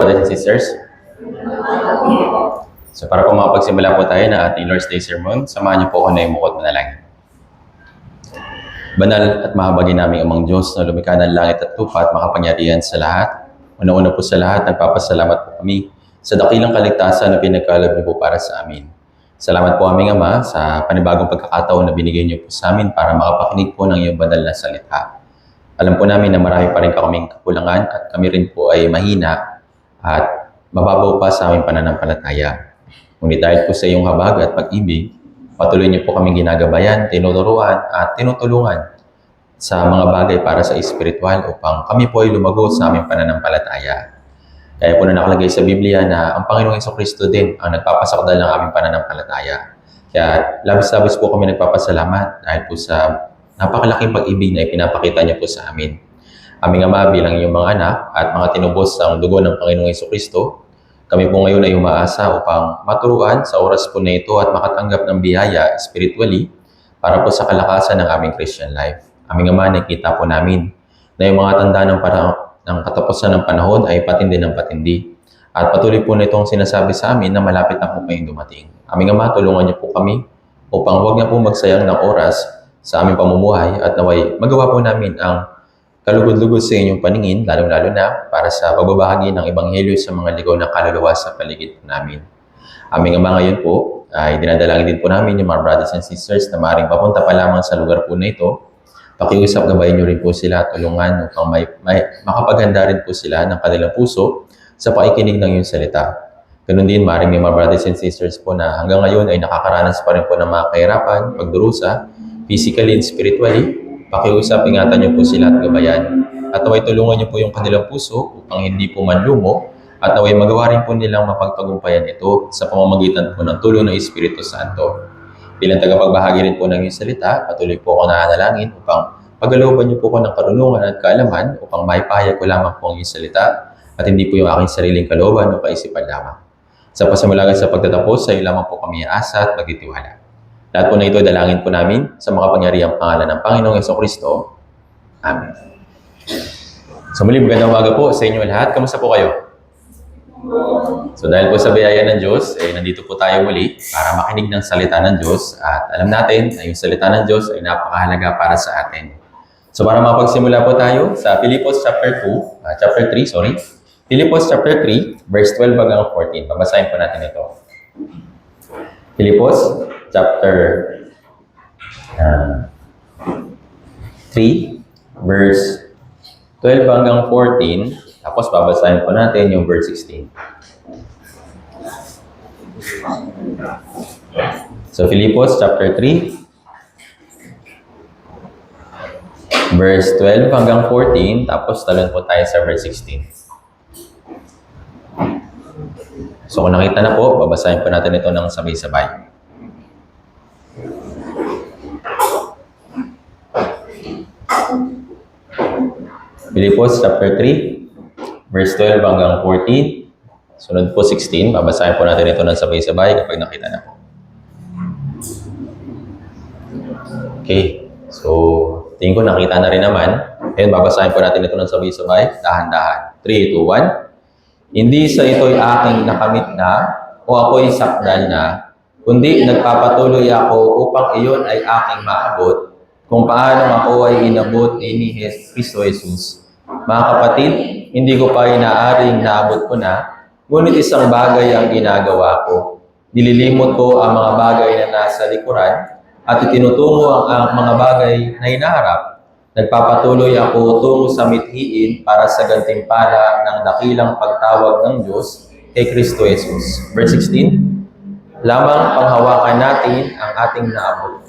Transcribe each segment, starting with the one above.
brothers and sisters. So para po makapagsimula po tayo ng ating Lord's Day Sermon, samahan niyo po ako na imukot manalangin. Banal at mahabagin naming Amang Diyos na lumikha ng langit at lupa at makapangyarihan sa lahat. Una-una po sa lahat, nagpapasalamat po kami sa dakilang kaligtasan na pinagkaloob niyo po para sa amin. Salamat po aming Ama sa panibagong pagkakataon na binigay niyo po sa amin para makapakinig po ng iyong banal na salita. Alam po namin na marami pa rin kaming kakulangan at kami rin po ay mahina at mababaw pa sa aming pananampalataya. Ngunit dahil po sa iyong habag at pag-ibig, patuloy niyo po kaming ginagabayan, tinuturuan at tinutulungan sa mga bagay para sa espiritual upang kami po ay lumago sa aming pananampalataya. Kaya po na nakalagay sa Biblia na ang Panginoong Jesucristo din ang nagpapasakdal ng aming pananampalataya. Kaya labis-labis po kami nagpapasalamat dahil po sa napakalaking pag-ibig na ipinapakita niyo po sa amin. Aming Ama, bilang iyong mga anak at mga tinubos ang dugo ng Panginoong Jesucristo, kami po ngayon ay umaasa upang maturuan sa oras po na ito at makatanggap ng biyaya spiritually para po sa kalakasan ng aming Christian life. Aming Ama, nakita po namin na yung mga tanda ng katapusan ng panahon ay patindi ng patindi. At patuloy po na itong sinasabi sa amin na malapit na po kayong dumating. Aming Ama, tulungan niyo po kami upang huwag na po magsayang ng oras sa aming pamumuhay at naway magawa po namin ang kalugod-lugod sa inyong paningin, lalong-lalo na para sa pagbabahagi ng Ebanghelyo sa mga ligaw na kaluluwa sa paligid po namin. Aming Ama, ngayon po ay dinadalangin din po namin yung mga brothers and sisters na maaaring papunta pa lamang sa lugar po na ito. Pakiusap, gabayan niyo rin po sila at tulungan upang makapaghanda rin po sila ng kanilang puso sa pakikinig ng iyong salita. Ganun din, maaaring may mga brothers and sisters po na hanggang ngayon ay nakakaranas pa rin po ng mga kahirapan, pagdurusa, physically and spiritually. Pakiusap, ingatan niyo po sila at gabayan. At naway tulungan niyo po yung kanilang puso upang hindi po manlumo at naway magawa rin po nilang mapagtagumpayan ito sa pamamagitan po ng tulong ng Espiritu Santo. Bilang tagapagbahagi rin po ng iyong salita, patuloy po ako nananalangin upang pagalooban niyo po ko ng karunungan at kaalaman upang maipahayag ko lamang po ang iyong salita at hindi po yung aking sariling kalooban o kaisipan lamang. Sa pasamulagan sa pagtatapos, sa iyo lamang po kami aasa at magtitiwala. Lahat po na ito, dalangin po namin sa makapangyarihang pangalan ng Panginoong Jesucristo. Amen. So muli, magandang umaga po sa inyo lahat. Kamusta po kayo? So dahil po sa biyaya ng Diyos, nandito po tayo muli para makinig ng salita ng Diyos. At alam natin na yung salita ng Diyos ay napakahalaga para sa atin. So para mapagsimula po tayo sa Filipos chapter 3, Filipos chapter 3, verse 12 hanggang 14. Babasahin po natin ito. Filipos chapter 3, verse 12 hanggang 14. Tapos babasahin po natin yung verse 16. So Filipos chapter 3, verse 12 hanggang 14. Tapos talon po tayo sa verse 16. So kung nakita na po, babasahin po natin ito ng sabay-sabay. Filipos chapter 3, verse 12 hanggang 14. Sunod po 16. Babasahin po natin ito ng sabay-sabay kapag nakita na po. Okay. So, tingin ko nakita na rin naman. Ngayon, babasahin po natin ito ng sabay-sabay. Dahan-dahan. 3, 2, 1. Hindi sa ito'y aking nakamit na o ako'y sakdal na, kundi nagpapatuloy ako upang iyon ay aking maabot kung paano ako ay inabot ni Kristo Jesus. Mga kapatid, hindi ko pa inaaring naabot ko na, ngunit isang bagay ang ginagawa ko. Nililimot ko ang mga bagay na nasa likuran at itinutungo ang mga bagay na hinaharap. Nagpapatuloy ako tungo sa mithiin para sa gantimpala ng dakilang pagtawag ng Diyos kay Kristo Jesus. Verse 16, lamang panghawakan natin ang ating naabot.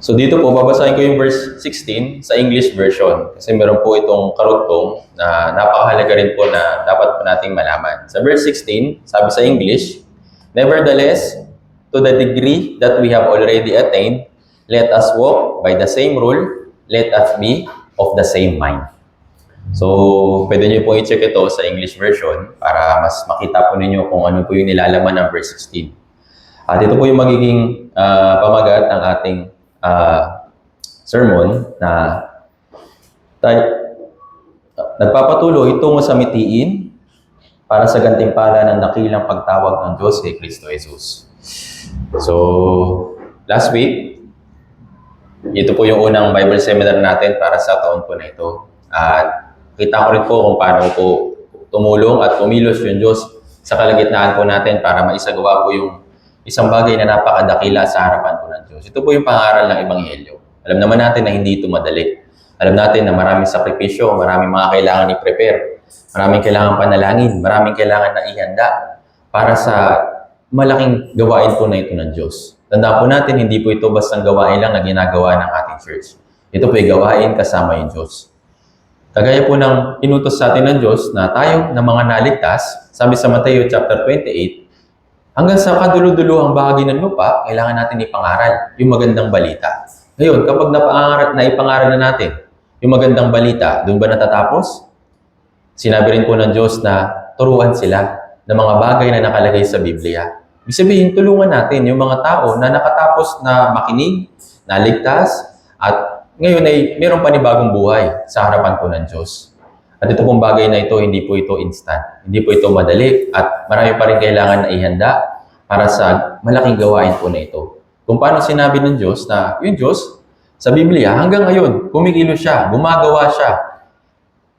So dito po, babasahin ko yung verse 16 sa English version. Kasi meron po itong karugtong na napakahalaga rin po na dapat po nating malaman. Sa verse 16, sabi sa English, nevertheless, to the degree that we have already attained, let us walk by the same rule, let us be of the same mind. So, pwede nyo po i-check ito sa English version para mas makita po ninyo kung ano po yung nilalaman ng verse 16. At ito po yung magiging pamagat ng ating sermon na nagpapatuloy tungo sa mithiin para sa gantimpala ng dakilang pagtawag ng Diyos kay Kristo Jesus. So, last week, ito po yung unang Bible seminar natin para sa taon po na ito. At kita ko rin po kung paano po tumulong at kumilos yung Diyos sa kalagitnaan po natin para maisagawa po yung isang bagay na napakadakila sa harapan po ng Diyos. Ito po yung pangaral ng Ebanghelyo. Alam naman natin na hindi ito madali. Alam natin na maraming sakripisyo, maraming mga kailangan i-prepare, maraming kailangan panalangin, maraming kailangan na ihanda para sa malaking gawain po na ito ng Diyos. Tandaan po natin, hindi po ito bastang gawain lang na ginagawa ng ating church. Ito po ay gawain kasama yung Diyos. Kagaya po ng inutos sa atin ng Diyos na tayo na mga naligtas, sabi sa Mateo chapter 28, hanggang sa kaduluduluhang bahagi ng lupa, kailangan natin ipangaral yung magandang balita. Ngayon, kapag naipangaral na natin yung magandang balita, doon ba natatapos? Sinabi rin po ng Diyos na turuan sila ng mga bagay na nakalagay sa Biblia. Ibig sabihin, tulungan natin yung mga tao na nakatapos na makinig, naligtas, at ngayon ay mayroong panibagong buhay sa harapan po ng Diyos. At ito pong bagay na ito, hindi po ito instant. Hindi po ito madali at marami pa rin kailangan na ihanda para sa malaking gawain po na ito. Kung paano sinabi ng Diyos na yung Diyos sa Biblia hanggang ngayon, kumikilos siya, gumagawa siya.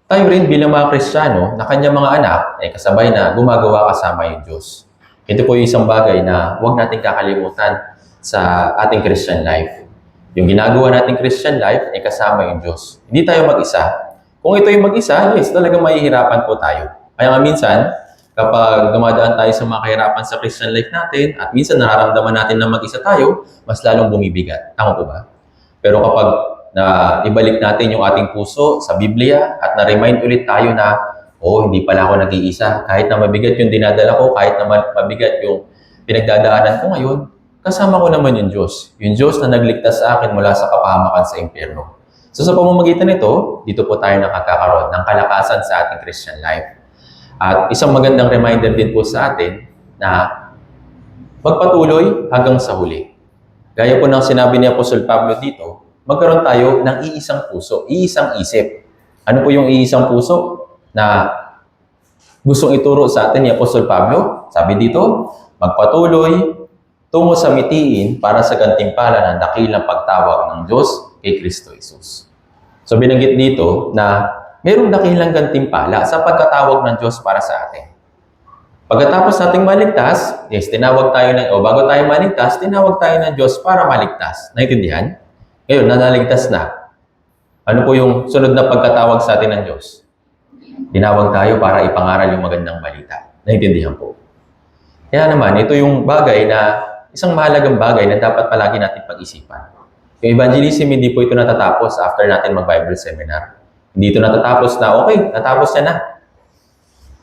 Tayo rin bilang mga Kristiyano na kanyang mga anak ay kasabay na gumagawa kasama yung Diyos. Ito po yung isang bagay na huwag nating kakalimutan sa ating Christian life. Yung ginagawa nating Christian life ay kasama yung Diyos. Hindi tayo mag-isa. Kung ito yung mag-isa, yes, talagang mahihirapan po tayo. Kaya nga minsan, kapag dumadaan tayo sa mga kahirapan sa Christian life natin, at minsan nararamdaman natin na mag-isa tayo, mas lalong bumibigat. Tama po ba? Pero kapag ibalik natin yung ating puso sa Biblia at na-remind ulit tayo na, hindi pala ako nag-iisa. Kahit na mabigat yung dinadala ko, kahit na mabigat yung pinagdadaanan ko ngayon, kasama ko naman yung Diyos. Yung Diyos na nagligtas sa akin mula sa kapahamakan sa impyerno. So sa pamamagitan nito, dito po tayo nakakakaroon ng kalakasan sa ating Christian life. At isang magandang reminder din po sa atin na magpatuloy hanggang sa huli. Gaya po ng sinabi ni Apostol Pablo dito, magkaroon tayo ng iisang puso, iisang isip. Ano po yung iisang puso na gustong ituro sa atin ni Apostol Pablo? Sabi dito, magpatuloy tungo sa mitiin para sa gantimpala ng dakilang pagtawag ng Diyos kay Kristo Jesus. So binanggit dito na mayroong dakilang gantimpala sa pagkatawag ng Diyos para sa atin. Pagkatapos nating maligtas, yes, bago tayo maligtas, tinawag tayo ng Diyos para maligtas. Naintindihan? Ngayon, naligtas na. Ano po yung sunod na pagkatawag sa atin ng Diyos? Tinawag tayo para ipangaral yung magandang balita. Naintindihan po. Kaya naman, ito yung bagay na isang mahalagang bagay na dapat palagi natin pag-isipan. Yung evangelism, hindi po ito natatapos after natin mag-Bible seminar. Hindi ito natatapos na, okay, natapos na na.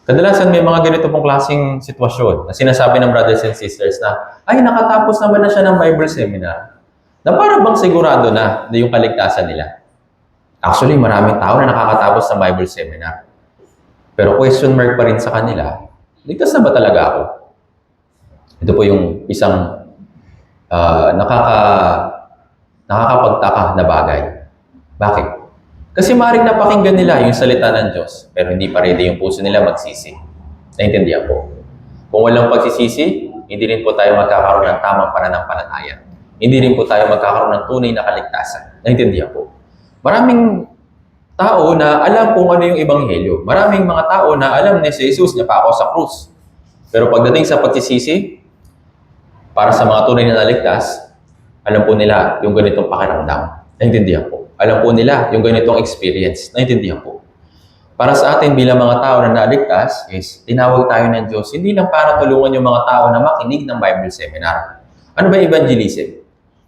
Kadalasan may mga ganito pong klaseng sitwasyon na sinasabi ng brothers and sisters na, ay, nakatapos naman na siya ng Bible seminar. Na para bang sigurado na yung kaligtasan nila. Actually, maraming tao na nakakatapos ng Bible seminar. Pero question mark pa rin sa kanila, ligtas na ba talaga ako? Ito po yung isang nakakapagtaka na bagay. Bakit? Kasi maaaring napakinggan nila yung salita ng Diyos, pero hindi pa ready yung puso nila magsisi. Naintindihan po? Kung walang pagsisisi, hindi rin po tayo magkakaroon ng tamang pananampalataya. Hindi rin po tayo magkakaroon ng tunay na kaligtasan. Naintindihan po? Maraming tao na alam kung ano yung ebanghelyo. Maraming mga tao na alam na si Jesus niya pa ako sa krus. Pero pagdating sa pagsisisi, para sa mga tunay na naligtas, alam po nila yung ganitong pakiramdam. Naintindihan po. Alam po nila yung ganitong experience. Naintindihan po. Para sa atin bilang mga tao na naligtas, is tinawag tayo ng Diyos, hindi lang para tulungan yung mga tao na makinig ng Bible seminar. Ano ba evangelism?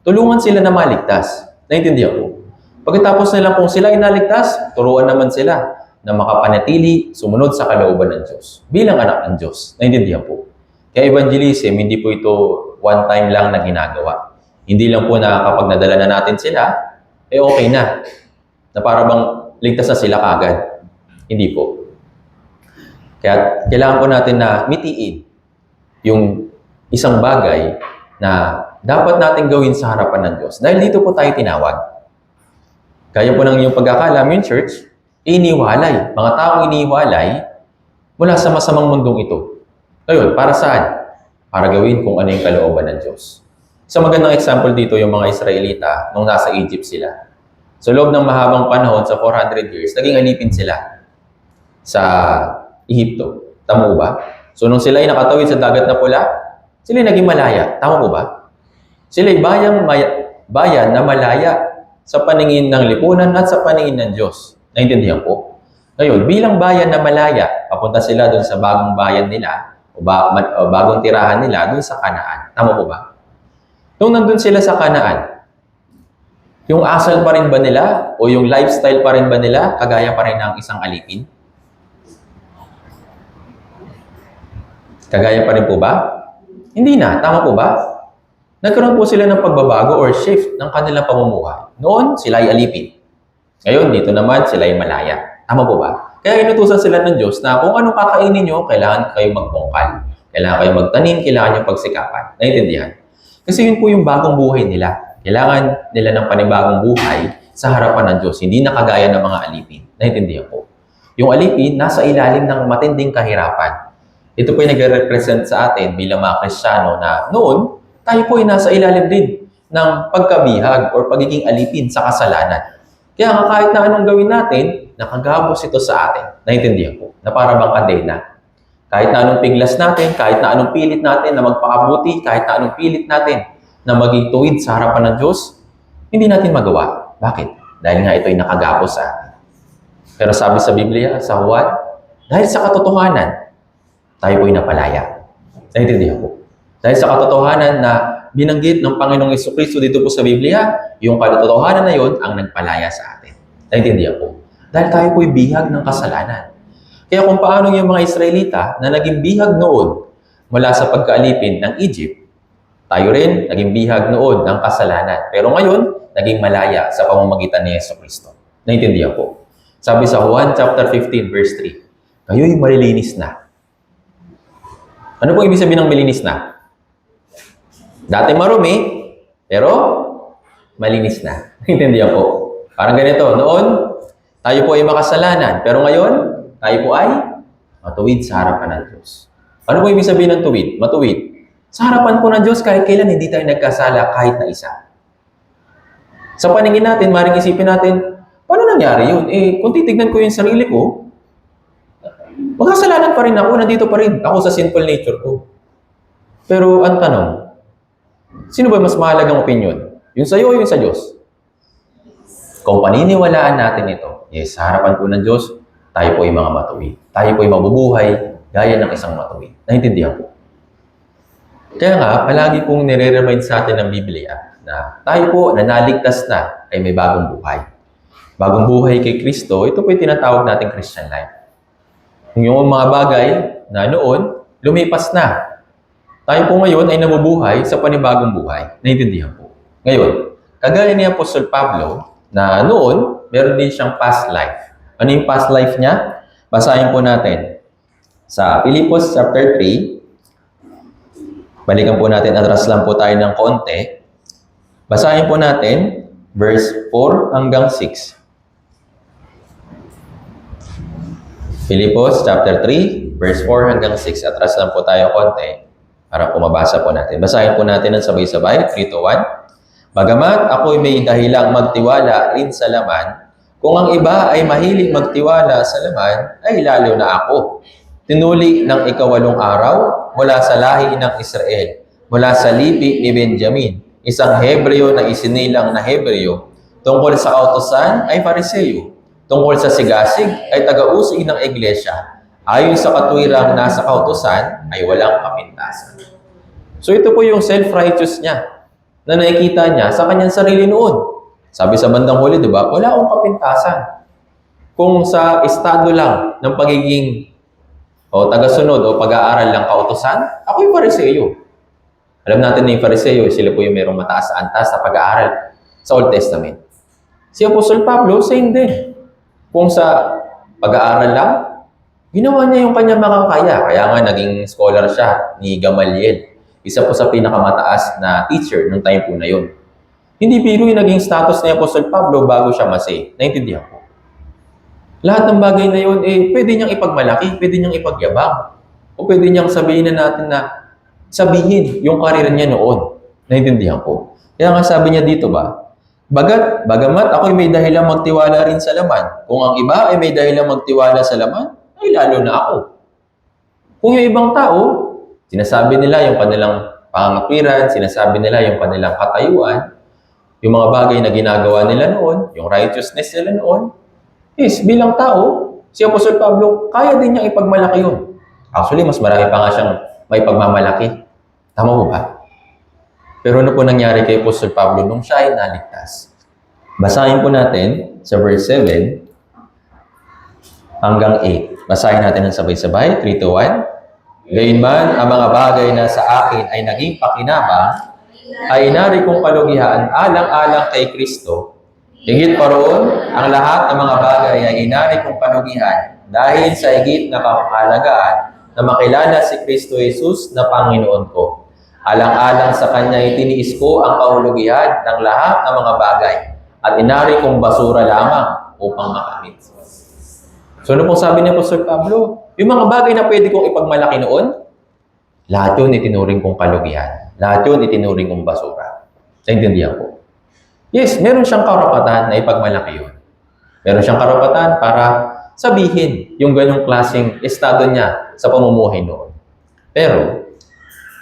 Tulungan sila na maligtas. Naintindihan po. Pagkatapos nila kung sila ay naligtas, turuan naman sila na makapanatili, sumunod sa kalooban ng Diyos. Bilang anak ng Diyos. Naintindihan po. Kaya evangelism, hindi po ito one time lang na ginagawa. Hindi lang po na kapag nadala na natin sila, okay na. Na para bang ligtas na sila kagad. Hindi po. Kaya kailangan po natin na mitiin yung isang bagay na dapat natin gawin sa harapan ng Diyos. Dahil dito po tayo tinawag. Kaya po ng iyong pagkakalam yung church, iniwalay. Mga taong iniwalay, mula sa masamang mundong ito. Ngayon, para saan? Para gawin kung ano yung kalooban ng Diyos. Sa magandang example dito, yung mga Israelita nung nasa Egypt sila. Sa loob ng mahabang panahon, sa 400 years, naging alipin sila sa Ehipto. Tama po ba? So, nung sila ay nakatawid sa dagat na pula, sila ay naging malaya. Tama po ba? Sila ay bayan na malaya sa paningin ng lipunan at sa paningin ng Diyos. Naintindihan po? Ngayon, bilang bayan na malaya, papunta sila doon sa bagong bayan nila, o bagong tirahan nila doon sa Kanaan. Tama po ba? Nung nandun sila sa Kanaan, yung asal pa rin ba nila o yung lifestyle pa rin ba nila kagaya pa rin ng isang alipin? Kagaya pa rin po ba? Hindi na. Tama po ba? Nagkaroon po sila ng pagbabago or shift ng kanilang pamumuhay. Noon, sila ay alipin. Ngayon, dito naman, sila ay malaya. Tama po ba? Kaya inutusan sila ng Diyos na kung anong kakainin nyo, kailangan kayo magbungkal. Kailangan kayo magtanim, kailangan nyo pagsikapan. Naintindihan? Kasi yun po yung bagong buhay nila. Kailangan nila ng panibagong buhay sa harapan ng Diyos. Hindi na kagaya ng mga alipin. Naintindihan po? Yung alipin, nasa ilalim ng matinding kahirapan. Ito po yung nagre-represent sa atin bilang mga Kristiyano na noon, tayo po ay nasa ilalim din ng pagkabihag or pagiging alipin sa kasalanan. Kaya nga kahit na anong gawin natin, nakagabos ito sa atin. Naintindihan po? Na para bang kadena. Kahit na anong piglas natin, kahit na anong pilit natin na magpakabuti, kahit na anong pilit natin na maging tuwid sa harapan ng Diyos, hindi natin magawa. Bakit? Dahil nga ito ay nakagapos sa atin. Pero sabi sa Biblia, sa Juan, dahil sa katotohanan, tayo po ay napalaya. Naintindihan po? Dahil sa katotohanan na binanggit ng Panginoong Jesucristo dito po sa Biblia, yung katotohanan na yon ang nagpalaya sa atin. Naintindihan po? Dahil tayo po ay bihag ng kasalanan. Kaya kung paano yung mga Israelita na naging bihag noon mula sa pagkaalipin ng Egypt, tayo rin naging bihag noon ng kasalanan. Pero ngayon, naging malaya sa pamamagitan ni Jesucristo. Naintindihan po? Sabi sa Juan chapter 15 verse 3, kayo'y malilinis na. Ano po ibig sabihin ng malinis na? Dati marumi, pero malinis na. Naintindihan po? Parang ganito, noon, tayo po ay makasalanan, pero ngayon, tayo po ay matuwid sa harapan ng Diyos. Ano po ibig sabihin ng tuwid? Matuwid. Sa harapan po ng Diyos, kahit kailan hindi tayo nagkasala kahit na isa. Sa paningin natin, maring isipin natin, paano nangyari yun? Kung titignan ko yung sarili ko, magkasalanan pa rin ako, nandito pa rin ako sa sinful nature ko. Pero ang tanong, sino ba mas mahalagang opinion? Yung sa'yo o yung sa Diyos? Kung paniniwalaan natin ito, yes, sa harapan po ng Diyos, tayo po ay mga matuwid. Tayo po ay mabubuhay gaya ng isang matuwid. Naintindihan po? Kaya nga, palagi pong nire-remind sa atin ng Biblia na tayo po na naligtas na ay may bagong buhay. Bagong buhay kay Kristo, ito po yung tinatawag nating Christian life. Yung mga bagay na noon, lumipas na. Tayo po ngayon ay nabubuhay sa panibagong buhay. Naintindihan po. Ngayon, kagaya ni Apostol Pablo, na noon, meron din siyang past life. Ano yung past life niya? Basahin po natin. Sa Filipos chapter 3, balikan po natin, atras lang po tayo ng konti. Basahin po natin, verse 4 hanggang 6. Filipos chapter 3, verse 4 hanggang 6. Atras lang po tayo konti para po mabasa po natin. Basahin po natin ng sabay-sabay, 3 to 1. Bagamat ako'y may dahilang magtiwala rin sa laman, kung ang iba ay mahilig magtiwala sa laman, ay lalo na ako. Tinuli ng ikawalong araw mula sa lahi ng Israel, mula sa lipi ni Benjamin, isang Hebreo na isinilang na Hebreo, tungkol sa kautusan ay Fariseo, tungkol sa sigasig ay taga-usig ng iglesia, ayon sa katwirang nasa kautusan ay walang kapintasan. So ito po yung self-righteous niya na nakikita niya sa kanyang sarili noon. Sabi sa bandang huli, di ba? Wala akong kapintasan. Kung sa estado lang ng pagiging tagasunod o pag-aaral ng kautusan, ako'y Fariseo. Alam natin na yung Fariseo, sila po yung mayroong mataas sa antas sa pag-aaral sa Old Testament. Si Apostol Pablo, same din. Kung sa pag-aaral lang, ginawa niya yung kanyang makakaya. Kaya nga naging scholar siya ni Gamaliel. Isa po sa pinakamataas na teacher nung time po na yun. Hindi biro yung naging status ni Apostol Pablo bago siya masay. Naintindihan po. Lahat ng bagay na yun, pwede niyang ipagmalaki, pwede niyang ipagyabang. O pwede niyang sabihin na natin na sabihin yung karir niya noon. Naintindihan ko. Kaya nga sabi niya dito ba, bagamat ako'y may dahilan magtiwala rin sa laman, kung ang iba ay may dahilan magtiwala sa laman, ay lalo na ako. Kung yung ibang tao, sinasabi nila yung kanilang pangangatwiran, sinasabi nila yung kanilang katayuan, yung mga bagay na ginagawa nila noon, yung righteousness nila noon, bilang tao, si Apostol Pablo, kaya din niyang ipagmalaki yun. Actually, mas marami pa nga siyang may pagmamalaki. Tama mo ba? Pero ano po nangyari kay Apostol Pablo nung siya ay naligtas? Basahin po natin sa verse 7 hanggang 8. Basahin natin ng sabay-sabay, 3 to 1. Gayunman, ang mga bagay na sa akin ay naging pakinabang, ay inari kong kalugihan alang-alang kay Kristo. Higit pa roon, ang lahat ng mga bagay ay inari kong kalugihan dahil sa higit na kahalagaan na makilala si Kristo Jesus na Panginoon ko. Alang-alang sa Kanya itiniis ko ang kahulugihan ng lahat ng mga bagay at inari kong basura lamang upang makamit. So ano pong sabi ni Apostol Pablo? Yung mga bagay na pwede kong ipagmalaki noon, lahat yun itinuring kong kalugihan. Lahat yun itinuring kong basura. Naintindihan ko. Yes, meron siyang karapatan na ipagmalaki yun. Meron siyang karapatan para sabihin yung ganyong klaseng estado niya sa pamumuhay noon. Pero,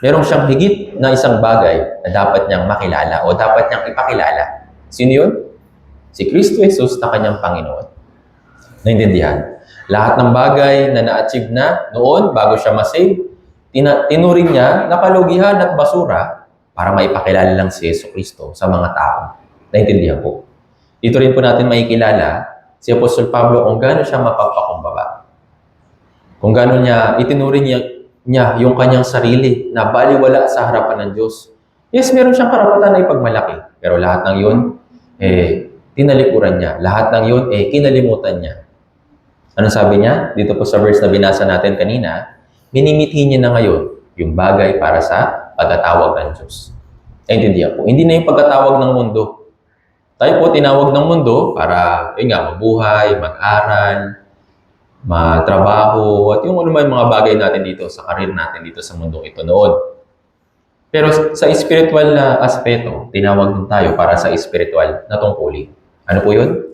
meron siyang higit na isang bagay na dapat niyang makilala o dapat niyang ipakilala. Sino yun? Si Kristo Jesus na kanyang Panginoon. Naintindihan? Lahat ng bagay na na-achieve na noon bago siya masave, tinuring niya na kalugihan at basura para maipakilala lang si Yesu Kristo sa mga tao. Naintindihan po. Dito rin po natin makikilala si Apostol Pablo kung gaano siya mapagpakumbaba. Kung gaano niya itinuring niya yung kanyang sarili na baliwala sa harapan ng Diyos. Yes, meron siyang karapatan na ipagmalaki. Pero lahat ng yun, tinalikuran niya. Lahat ng yun, kinalimutan niya. Ano sabi niya? Dito po sa verse na binasa natin kanina, minimithi niya na ngayon yung bagay para sa pagkatawag ng Diyos. Naintindihan po. Hindi na yung pagkatawag ng mundo. Tayo po tinawag ng mundo para, mabuhay, mag-aral, magtrabaho, at yung ano may mga bagay natin dito sa karir natin dito sa mundong ito noon. Pero sa spiritual na aspeto, tinawag din tayo para sa spiritual na tungkulin. Ano po yun?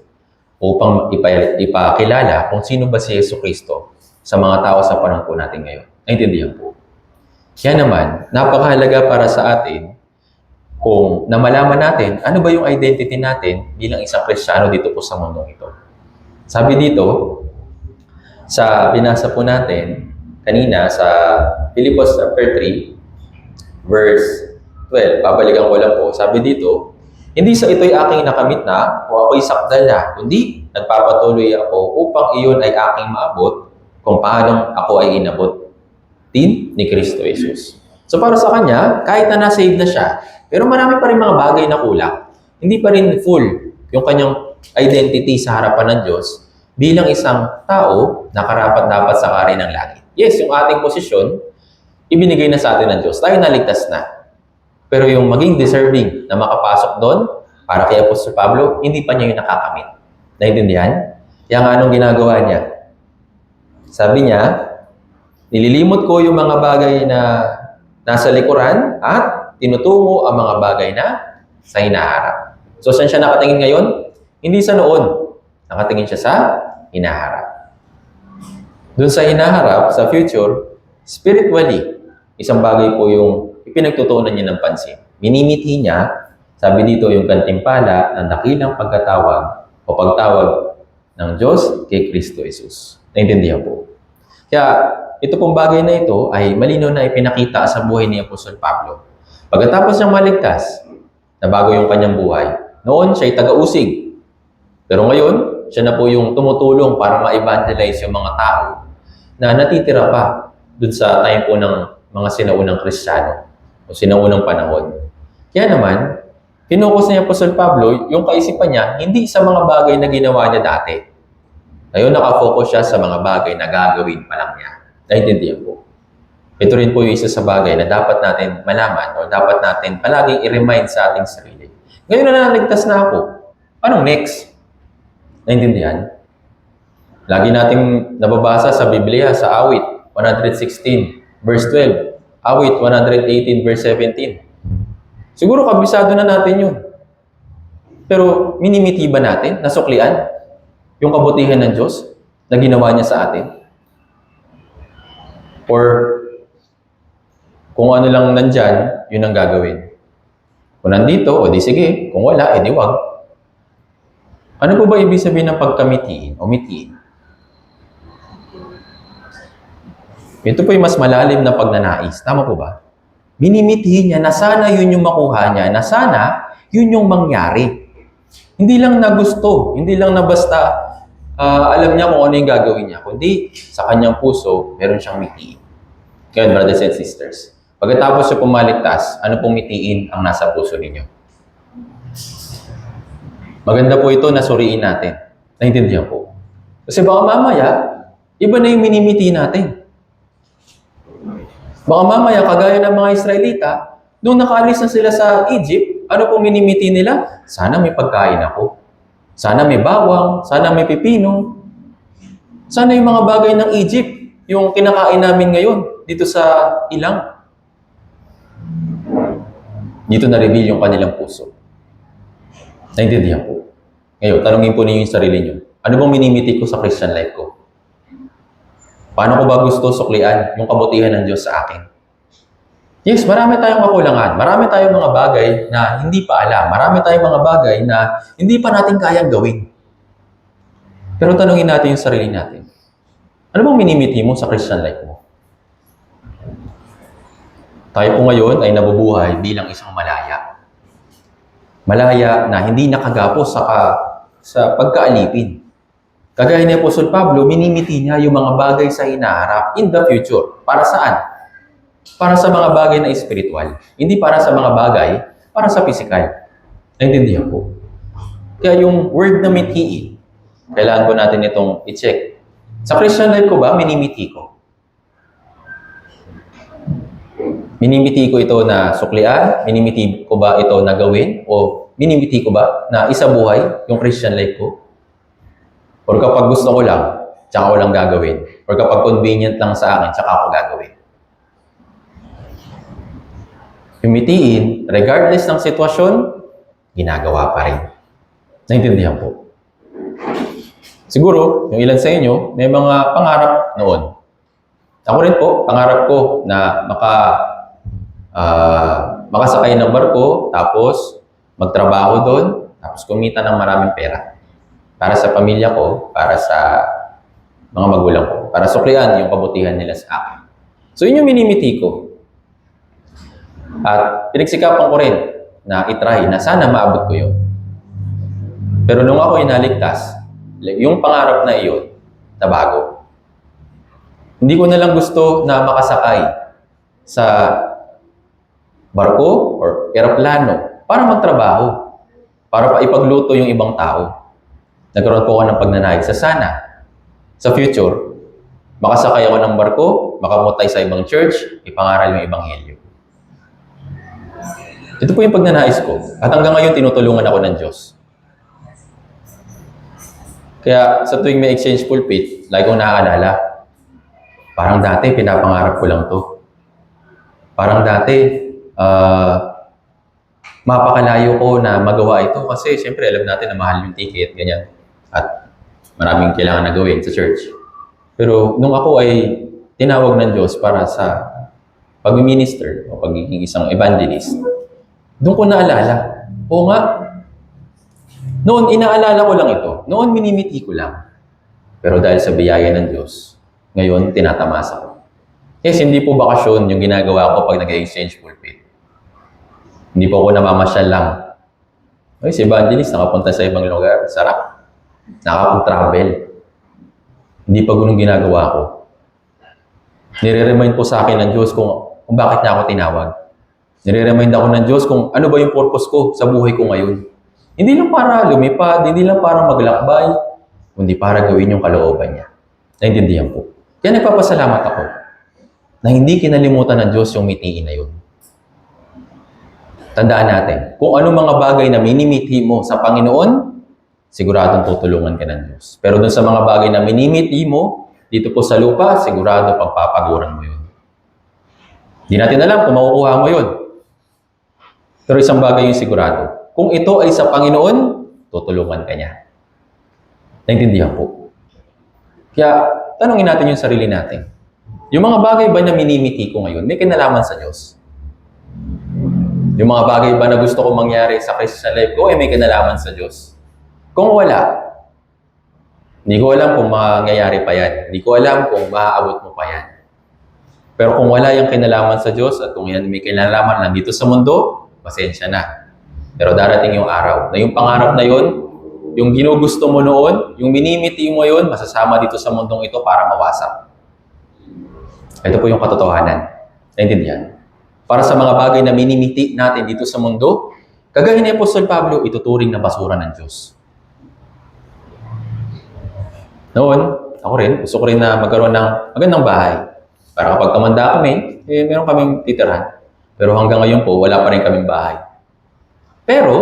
Upang ipakilala kung sino ba si Yesu Kristo sa mga tao sa panahon po natin ngayon. Naintindihan po. Kaya naman, napakahalaga para sa atin kung namalaman natin ano ba yung identity natin bilang isang Kristiyano dito po sa mundong ito. Sabi dito, sa binasa po natin kanina sa Philippians chapter 3, verse 12, babalikan ko lang po. Sabi dito, hindi sa ito'y aking nakamit na o ako'y sakdal na, kundi nagpapatuloy ako upang iyon ay aking maabot kung paanong ako ay inabot din ni Kristo Jesus. So para sa kanya, kahit na na-save na siya, pero marami pa rin mga bagay na kulang. Hindi pa rin full yung kanyang identity sa harapan ng Diyos bilang isang tao na karapat-dapat sa kari ng langit. Yes, yung ating posisyon, ibinigay na sa atin ng Diyos. Tayo naligtas na. Pero yung maging deserving na makapasok doon, para kay Apostol Pablo, hindi pa niya yung nakakamit. Naintindihan? Kaya nga anong ginagawa niya? Sabi niya, nililimot ko yung mga bagay na nasa likuran at tinutungo ang mga bagay na sa hinaharap. So, saan siya nakatingin ngayon? Hindi sa noon. Nakatingin siya sa hinaharap. Doon sa hinaharap, sa future, spiritually, isang bagay po yung ipinagtutuunan niya ng pansin. Minimithi niya, sabi dito yung gantimpala ng dakilang pagkatawag o pagtawag ng Diyos kay Kristo Jesus. Naintindihan po. Kaya ito pong bagay na ito ay malinaw na ipinakita sa buhay ni Apostol Pablo. Pagkatapos niyang maligtas, na bago yung kanyang buhay, noon siya ay taga-usig. Pero ngayon, siya na po yung tumutulong para ma-evangelize yung mga tao na natitira pa dun sa time po ng mga sinaunang Kristiyano o sinaunang panahon. Kaya naman, finokus ni Apostol Pablo yung kaisipan niya hindi sa mga bagay na ginawa niya dati. Ngayon, nakafocus siya sa mga bagay na gagawin pa lang niya. Naintindihan po. Ito rin po yung isa sa bagay na dapat natin malaman o dapat natin palaging i-remind sa ating sarili. Ngayon na naligtas na ako. Anong next? Naintindihan? Lagi nating nababasa sa Biblia, sa Awit 116, verse 12. Awit 118, verse 17. Siguro kabisado na natin yun. Pero minimiti ba natin, nasuklian, yung kabutihan ng Diyos na ginawa niya sa atin? Or kung ano lang nandyan, yun ang gagawin. Kung nandito, o di sige. Kung wala, edi wag. Ano po ba ibig sabihin ng pagkamitiin o mitiin? Ito po yung mas malalim na pagnanais. Tama po ba? Minimitihin niya na sana yun yung makuha niya, na sana yun yung mangyari. Hindi lang na gusto, hindi lang na basta alam niya kung ano yung gagawin niya, kundi sa kanyang puso, meron siyang mitiin. Kaya brothers and sisters, pagkatapos siya pumaligtas, ano pong mitiin ang nasa puso ninyo? Maganda po ito na suriin natin. Naintindihan po. Kasi baka mamaya, iba na yung minimiti natin. Baka mamaya, kagaya ng mga Israelita, nung nakaalis na sila sa Egypt, ano pong minimiti nila? Sana may pagkain ako. Sana may bawang, sana may pipino. Sana yung mga bagay ng Egypt, yung kinakain namin ngayon, dito sa ilang. Dito na-reveal yung kanilang puso. Naintindihan po. Ngayon, tanungin po ninyo yung sarili nyo. Ano bang minimiti ko sa Christian life ko? Paano ko ba gusto suklian yung kabutihan ng Diyos sa akin? Yes, marami tayong kakulangan. Marami tayong mga bagay na hindi pa alam. Marami tayong mga bagay na hindi pa natin kayang gawin. Pero tanungin natin yung sarili natin. Ano bang minimiti mo sa Christian life mo? Tayo po ngayon ay nabubuhay bilang isang malaya. Malaya na hindi nakagapos sa pagkaalipin. Kagaya ni Apostol Pablo, minimiti niya yung mga bagay sa hinaharap in the future. Para saan? Para sa mga bagay na espiritual. Hindi para sa mga bagay, para sa physical. Naintindihan po. Kaya yung word na mitiin, kailangan po natin itong i-check. Sa Christian life ko ba, minimiti ko? Minimiti ko ito na suklian? Minimiti ko ba ito na gawin? O minimiti ko ba na isabuhay yung Christian life ko? Or kapag gusto ko lang, tsaka ko lang gagawin. Or kapag convenient lang sa akin, tsaka ako gagawin. Yung mitiin, regardless ng sitwasyon, ginagawa pa rin. Naintindihan po. Siguro, yung ilan sa inyo, may mga pangarap noon. Ako rin po, pangarap ko na makasakay ng barko, tapos magtrabaho doon, tapos kumita ng maraming pera. Para sa pamilya ko, para sa mga magulang ko, para suklian yung kabutihan nila sa akin. So yun yung minimiti ko. At pinagsikapan ko rin na itry na sana maabot ko yun. Pero nung ako inaligtas, yung pangarap na iyon, nabago. Hindi ko na lang gusto na makasakay sa barko or eroplano para magtrabaho, para ipagluto yung ibang tao. Nagkaroon po ako ng pagnanais sa sana, sa future, makasakay ako ng barko, makamutay sa ibang church, ipangaral yung ebanghelyo. Ito po yung pagnanais ko. At hanggang ngayon, tinutulungan ako ng Diyos. Kaya sa tuwing may exchange pulpit, lagi kong naaalala, parang dati, pinapangarap ko lang to. Parang dati, mapakalayo ko na magawa ito kasi siyempre alam natin na mahal yung ticket, ganyan. At maraming kailangan na gawin sa church. Pero nung ako ay tinawag ng Diyos para sa pag-minister o pagiging isang evangelist, doon ko naalala. Oo nga, noon inaalala ko lang ito. Noon minimiti ko lang. Pero dahil sa biyaya ng Diyos, ngayon tinatamasa ko. Yes, hindi po bakasyon yung ginagawa ko pag nag-exchange pulpit. Hindi po ako namamasyal lang. Ay, si evangelist nakapunta sa ibang lugar. Sarap. Nakapag-travel. Hindi pa ganun ginagawa ko. Nire-remind po sa akin ng Diyos kung bakit niya ako tinawag. Nire-remind ako ng Diyos kung ano ba yung purpose ko sa buhay ko ngayon. Hindi lang para lumipad, hindi lang para maglakbay, kundi para gawin yung kalooban niya. Naintindihan po. Kaya nagpapasalamat ako na hindi kinalimutan ng Diyos yung mitiin na yun. Tandaan natin, kung ano mga bagay na minimiti mo sa Panginoon, siguradong tutulungan ka ng Diyos. Pero dun sa mga bagay na minimiti mo, dito po sa lupa, sigurado pagpapaguran mo yun. Di natin alam kung makukuha mo yun. Pero isang bagay yung sigurado. Kung ito ay sa Panginoon, tutulungan ka niya. Naintindihan po. Kaya, tanungin natin yung sarili natin. Yung mga bagay ba na minimiti ko ngayon, may kinalaman sa Diyos? Yung mga bagay ba na gusto kong mangyari sa Christian life ko, may kinalaman sa Diyos? Kung wala, hindi ko alam kung mangyayari pa yan. Hindi ko alam kung maaabot mo pa yan. Pero kung wala yung kinalaman sa Diyos at kung yan may kinalaman lang dito sa mundo, pasensya na. Pero darating yung araw na yung pangarap na yun, yung ginugusto mo noon, yung minimiti mo yun, masasama dito sa mundong ito para mawasak. Ito po yung katotohanan. Naintindihan? Para sa mga bagay na minimiti natin dito sa mundo, kagaya ni Apostol Pablo, ituturing na basura ng Diyos. Noon, ako rin, gusto ko rin na magkaroon ng magandang bahay. Para kapag tumanda kami, meron kaming titirhan. Pero hanggang ngayon po, wala pa rin kaming bahay. Pero,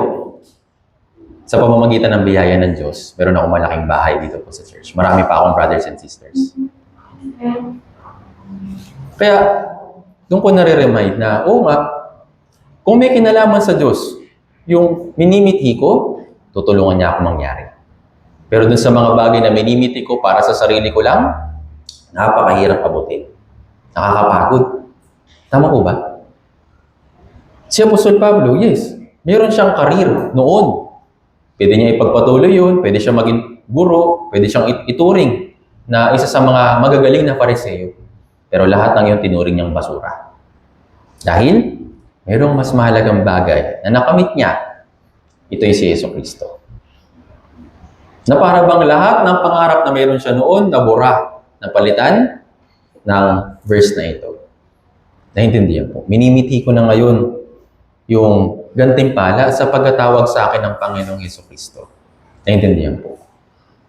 sa pamamagitan ng biyaya ng Diyos, meron akong malaking bahay dito po sa church. Marami pa akong brothers and sisters. Kaya, doon ko nare-remind na, nga, kung may kinalaman sa Diyos, yung minimiti ko, tutulungan niya ako mangyari. Pero dun sa mga bagay na minimiti ko para sa sarili ko lang, napakahirap abutin. Nakakapagod. Tama ko ba? Si Apostol Pablo, yes, meron siyang karir noon. Pwede niya ipagpatuloy yun, pwede siyang maging guro, pwede siyang ituring na isa sa mga magagaling na Pariseo. Pero lahat ng yun tinuring niyang basura. Dahil, mayroong mas mahalagang bagay na nakamit niya. Ito si Yesu Cristo. Na para bang lahat ng pangarap na mayroon siya noon, nabura, napalitan ng verse na ito. Naintindihan po. Minimiti ko na ngayon yung gantimpala sa pagkatawag sa akin ng Panginoong Yesu Cristo. Naintindihan po.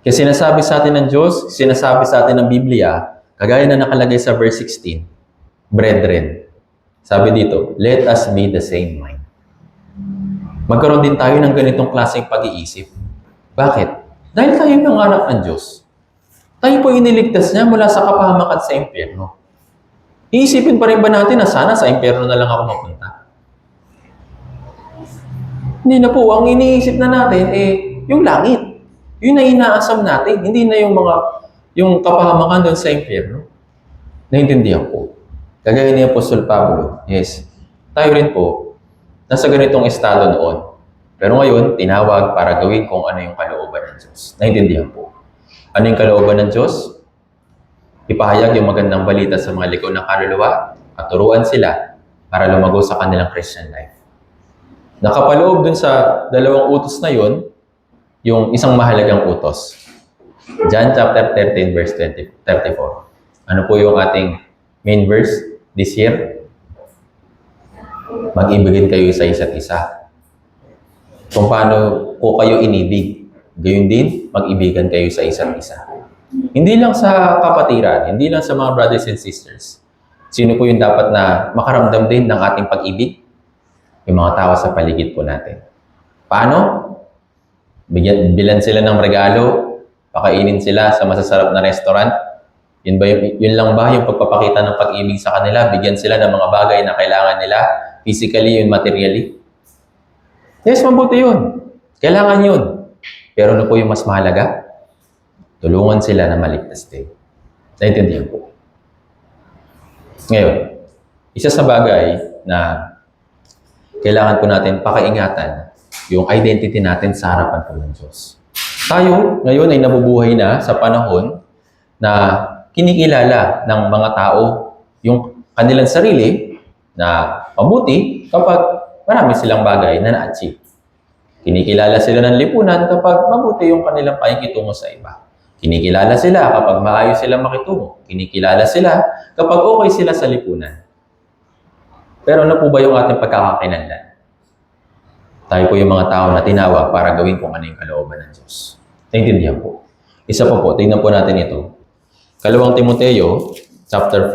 Kasi sinasabi sa atin ng Diyos, sinasabi sa atin ng Biblia, kagaya na nakalagay sa verse 16, Brethren, sabi dito, let us be the same mind. Magkaroon din tayo ng ganitong klaseng pag-iisip. Bakit? Dahil tayo ng anak ng Diyos. Tayo po iniligtas niya mula sa kapahamakan sa impyerno. Iisipin pa rin ba natin na sana sa impyerno na lang ako mapunta? Hindi na po. Ang iniisip na natin, yung langit. Yun na inaasam natin. Hindi na yung kapahamakan doon sa impyerno. Naintindihan po. Kagaya ni Apostol Pablo, yes, tayo rin po, nasa ganitong estado noon. Pero ngayon, tinawag para gawin kung ano yung kalooban ng Diyos. Naintindihan po. Ano yung kalooban ng Diyos? Ipahayag yung magandang balita sa mga ligaw ng kaluluwa at turuan sila para lumago sa kanilang Christian life. Nakapaloob dun sa dalawang utos na yun, yung isang mahalagang utos. John chapter 13 verse 34. Ano po yung ating main verse this year? Mag-ibigin kayo sa isa't isa. Kung paano po kayo inibig, gayon din, mag-ibigan kayo sa isa't isa. Hindi lang sa kapatiran, hindi lang sa mga brothers and sisters. Sino po yung dapat na makaramdam din ng ating pag-ibig? Yung mga tao sa paligid po natin. Paano? Bilan sila ng regalo, pakainin sila sa masasarap na restaurant. Yun lang ba yung pagpapakita ng pag-ibig sa kanila? Bigyan sila ng mga bagay na kailangan nila, physically and materially? Yes, mabuti yun. Kailangan yun. Pero ano po yung mas mahalaga? Tulungan sila na maligtas din. Naintindihan po. Ngayon, isa sa bagay na kailangan po natin pakaingatan yung identity natin sa harapan po ng Diyos. Tayo, ngayon ay nabubuhay na sa panahon na kinikilala ng mga tao yung kanilang sarili na mabuti kapag marami silang bagay na na-achieve. Kinikilala sila ng lipunan kapag mabuti yung kanilang pakikitungo sa iba. Kinikilala sila kapag maayos silang makitungo. Kinikilala sila kapag okay sila sa lipunan. Pero ano po ba yung ating pagkakakinanlan? Tayo po yung mga tao na tinawag para gawin kung ano yung kalooban ng Diyos. Naintindihan po. Isa pa po, tingnan po natin ito. 2 Timoteo, chapter 2.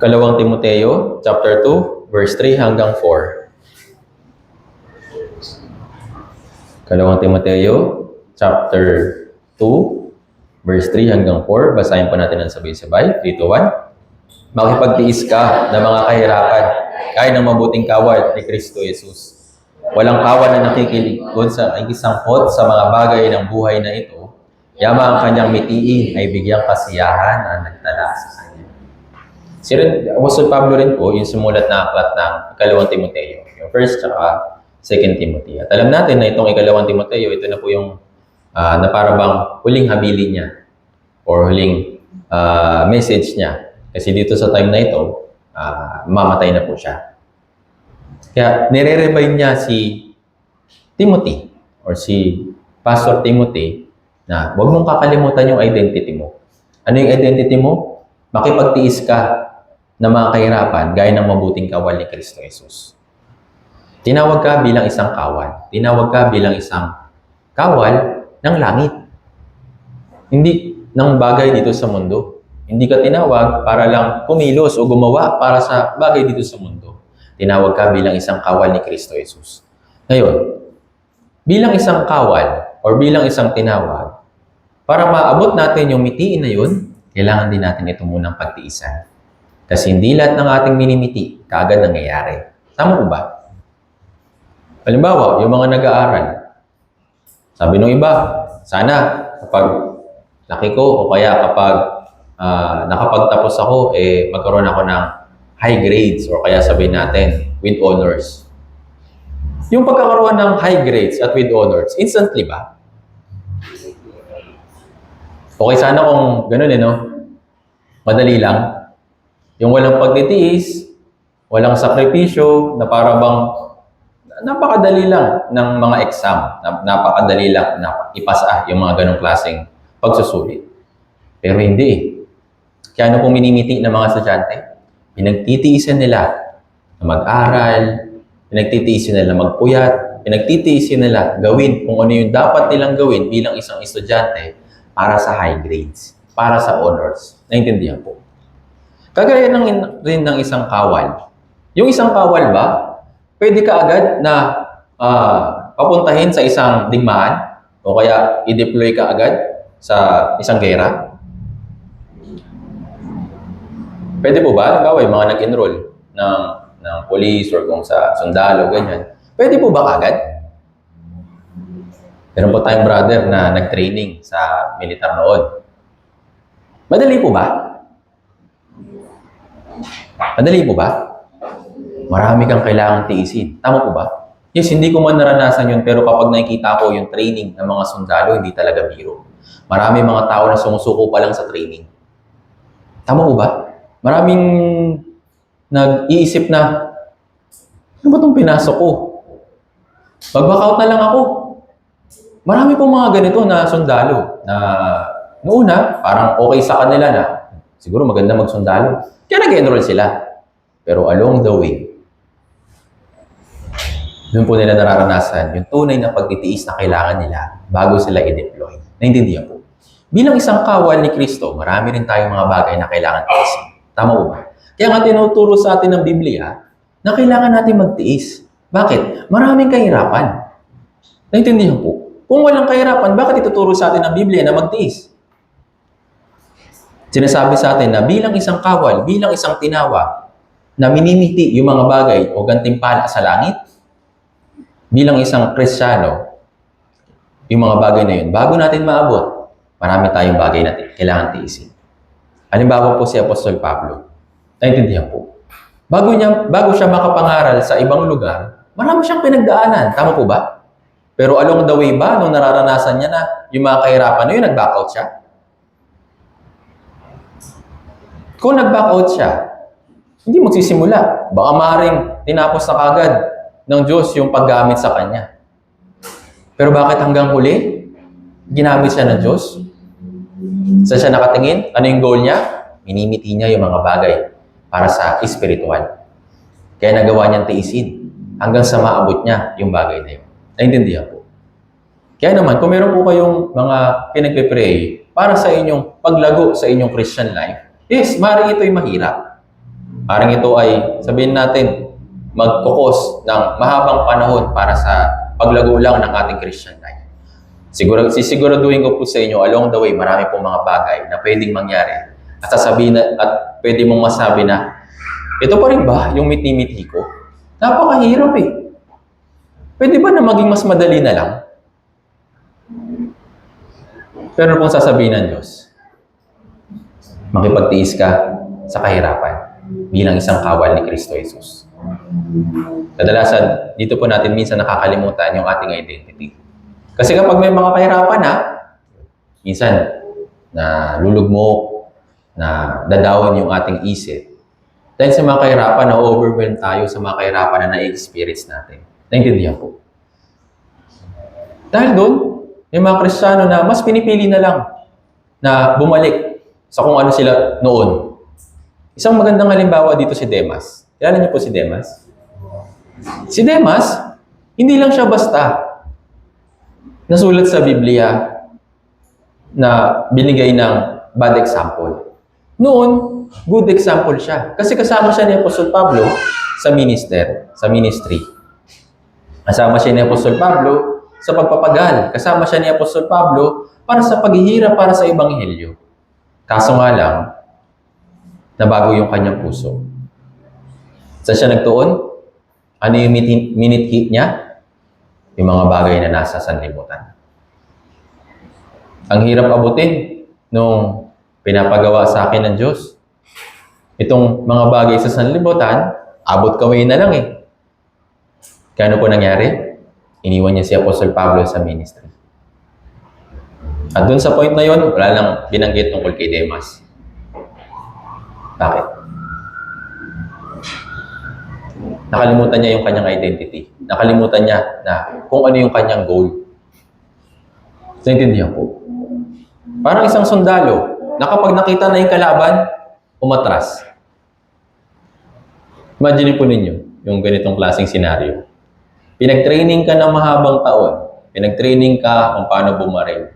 Kalawang Timoteo, chapter 2, verse 3 hanggang 4. Kalawang Timoteo, chapter 2, verse 3 hanggang 4. Basahin po natin ang sabay-sabay. 3, 2, 1. Makipagtiis ka ng mga kahirapan, kaya ng mabuting kawal ni Kristo Jesus. Walang kawan na nakikiligod sa ikisangkot sa mga bagay ng buhay na ito, yama ang kanyang mitiin ay bigyang kasiyahan na nagtala sa kanya. Si Apostol Pablo rin po, yung sumulat na aklat ng ikalawang Timoteo, yung first tsaka second Timothy. At alam natin na itong ikalawang Timoteo, ito na po yung na para bang huling habilin niya or huling message niya. Kasi dito sa time na ito, mamatay na po siya. Kaya nire-remind niya si Timothy or si Pastor Timothy na huwag mong kakalimutan yung identity mo. Ano yung identity mo? Makipagtiis ka ng mga kahirapan gaya ng mabuting kawal ni Kristo Jesus. Tinawag ka bilang isang kawal. Tinawag ka bilang isang kawal ng langit. Hindi ng bagay dito sa mundo. Hindi ka tinawag para lang kumilos o gumawa para sa bagay dito sa mundo. Tinawag ka bilang isang kawal ni Kristo Jesus. Ngayon, bilang isang kawal or bilang isang tinawag, para maabot natin yung mitiin na yun, kailangan din natin ito munang pagtiisan. Kasi hindi lahat ng ating minimiti kaagad nangyayari. Tama po ba? Halimbawa, yung mga nag-aaral. Sabi ng iba, sana kapag laki ko o kaya kapag nakapagtapos ako, magkaroon ako ng high grades or kaya sabihin natin with honors. Yung pagkakaroon ng high grades at with honors, instantly ba? Okay sana kung ganun no? Madali lang. Yung walang pagtitiis, walang sakripisyo, na para bang napakadali lang ng mga exam, napakadali lang na ipasa yung mga ganong klaseng pagsusulit. Pero hindi Kaya ano pong minimiti ng mga estudyante? Pinagtitiisan nila na mag-aral, pinagtitiisan nila magpuyat, pinagtitiisan nila gawin kung ano yung dapat nilang gawin bilang isang estudyante para sa high grades, para sa honors. Naintindihan po. Kagaya rin ng isang kawal. Yung isang kawal ba, pwede ka agad na papuntahin sa isang digmaan o kaya i-deploy ka agad sa isang gera? Pwede po ba? Halimbawa, yung mga nag-enroll ng police or kung sa sundalo, ganyan. Pwede po ba kagad? Meron po tayong brother na nag-training sa militar noon. Madali po ba? Madali po ba? Marami kang kailangang tiisin. Tama po ba? Yes, hindi ko man naranasan yun, pero kapag nakikita ko yung training ng mga sundalo, hindi talaga biro. Marami mga tao na sumusuko pa lang sa training. Tama po ba? Maraming nag-iisip na, ano ba itong pinasok ko? Mag-back out na lang ako. Marami pong mga ganito na sundalo na noon parang okay sa kanila na siguro maganda magsundalo. Kaya nag-enroll sila. Pero along the way, doon po nila nararanasan yung tunay na pagtitiis na kailangan nila bago sila i-deploy. Naintindihan po. Bilang isang kawal ni Kristo, marami rin tayong mga bagay na kailangan tiisin. Tama po ba? Kaya nga tinuturo sa atin ng Biblia na kailangan natin magtiis. Bakit? Maraming kahirapan. Naintindihan po. Kung walang kahirapan, bakit ituturo sa atin ng Biblia na magtiis? Sinasabi sa atin na bilang isang kawal, bilang isang tinawag, na minimiti yung mga bagay o gantimpala sa langit, bilang isang Kristiyano, yung mga bagay na yun, bago natin maabot, marami tayong bagay na kailangan tiisin. Halimbawa po si Apostol Pablo. Naintindihan po. Bago siya makapangaral sa ibang lugar, marami siyang pinagdaanan. Tama po ba? Pero along the way ba, nung nararanasan niya na yung mga kahirapan na yun, nag-back out siya? Kung nag-back out siya, hindi magsisimula. Baka maaaring tinapos na kagad ng Diyos yung paggamit sa kanya. Pero bakit hanggang huli, ginamit siya ng Diyos? Saan siya nakatingin? Ano yung goal niya? Minimiti niya yung mga bagay para sa espiritual. Kaya nagawa niyang tiisin hanggang sa maabot niya yung bagay na yun. Naintindihan po. Kaya naman, kung meron po kayong mga pinagpe-pray para sa inyong paglago sa inyong Christian life, yes, maaaring ito'y mahirap. Parang ito ay, sabihin natin, magkukos ng mahabang panahon para sa paglago lang ng ating Christian life. Sisiguraduhin ko po sa inyo, along the way, marami pong mga bagay na pwedeng mangyari. At sasabihin na, at pwede mong masabi na, ito pa rin ba yung miti-miti ko? Napakahirap eh. Pwede ba na maging mas madali na lang? Pero kung sasabihin ng Diyos, makipagtiis ka sa kahirapan bilang isang kawal ni Kristo Jesus. Kadalasan, dito po natin minsan nakakalimutan yung ating identity. Kasi kapag may mga kahirapan minsan na lulugmok, na dadawin yung ating isip. Dahil sa mga kahirapan, na-overwhelm tayo sa mga kahirapan na na-experience natin. Naintindihan po. Dahil doon, may mga Kristiyano na mas pinipili na lang na bumalik sa kung ano sila noon. Isang magandang halimbawa dito si Demas. Kilala niyo po si Demas? Si Demas, hindi lang siya basta nasulat sa Biblia na binigay ng bad example. Noon, good example siya. Kasi kasama siya ni Apostol Pablo sa ministry. Kasama siya ni Apostol Pablo sa pagpapagal. Kasama siya ni Apostol Pablo para sa paghihirap para sa Ebanghelyo. Kaso nga lang, nabago yung kanyang puso. Saan siya nagtuon? Ano yung minute niya? Yung mga bagay na nasa sanlibutan. Ang hirap abutin nung pinapagawa sa akin ng Diyos. Itong mga bagay sa sanlibutan, abot kamay na lang eh. Kaya ano po nangyari? Iniwan niya si Apostol Pablo sa ministry. At dun sa point na yon, wala lang binanggit tungkol kay Demas. Bakit? Nakalimutan niya yung kanyang identity. Nakalimutan niya na kung ano yung kanyang goal. Naintindihan po. Parang isang sundalo na kapag nakita na yung kalaban, umatras. Imagine po ninyo yung ganitong klaseng senaryo. Pinag-training ka ng mahabang taon. Pinag-training ka kung paano bumaril.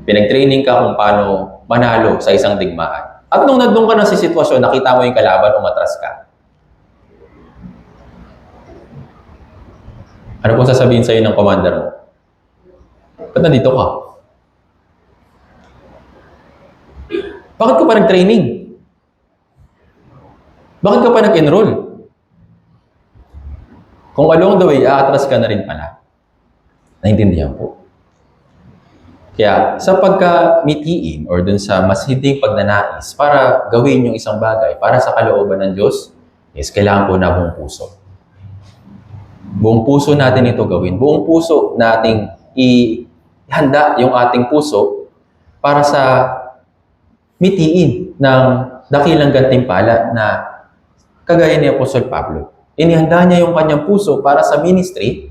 Pinag-training ka kung paano manalo sa isang digmaan. At nung nandun ka na sa sitwasyon, nakita mo yung kalaban, umatras ka. Ano po sasabihin sa'yo ng commander mo? Ba't nandito ka? Bakit ka pa nag-training? Bakit ka pa nag-enroll? Kung along the way, aatras ka na rin pala. Naintindihan po. Kaya sa pagka-mitiin or dun sa mas hinding pagnanais para gawin yung isang bagay para sa kalooban ng Diyos, is kailangan po na buong puso. Buong puso natin ito gawin. Buong puso nating ihanda yung ating puso para sa mitiin ng dakilang gantimpala na kagaya ni Apostol Pablo. Inihanda niya yung kanyang puso para sa ministry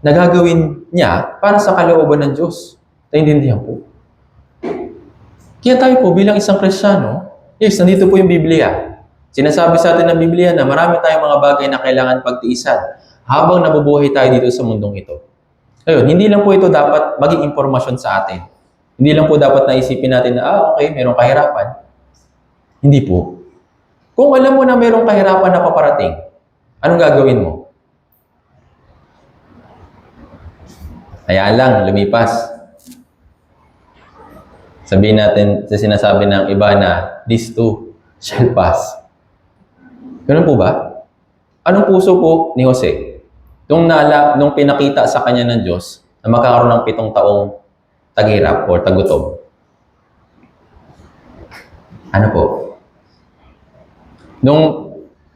na gagawin niya para sa kalooban ng Diyos. Naintindihan po. Kaya tayo po bilang isang Kristiyano, yes, nandito po yung Biblia. Sinasabi sa atin ng Biblia na marami tayong mga bagay na kailangan pagtiisan habang nabubuhay tayo dito sa mundong ito. Ayun, hindi lang po ito dapat maging impormasyon sa atin. Hindi lang po dapat naisipin natin na, okay, mayroong kahirapan. Hindi po. Kung alam mo na mayroong kahirapan na paparating, anong gagawin mo? Hayaan lang, lumipas. Sabihin natin sa sinasabi ng iba na, this too shall pass. Ganun po ba? Anong puso po ni Jose? Nung pinakita sa kanya ng Diyos na magkakaroon ng 7 taong taghirap o tagutom. Ano po? Nung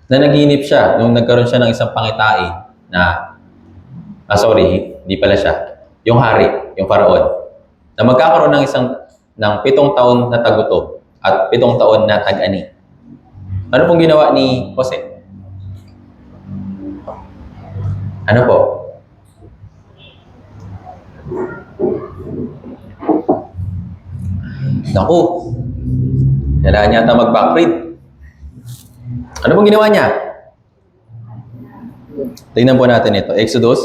nanaginip siya, nung nagkaroon siya ng isang pangitain na, hindi pala siya, yung hari, yung Faraon, na magkakaroon ng 7 taon na tagutom at 7 taon na tag-ani. Ano pong ginawa ni Jose? Ano po? Naku, kailangan yata mag-backread. Ano pong ginawa niya? Tingnan po natin ito. Exodus.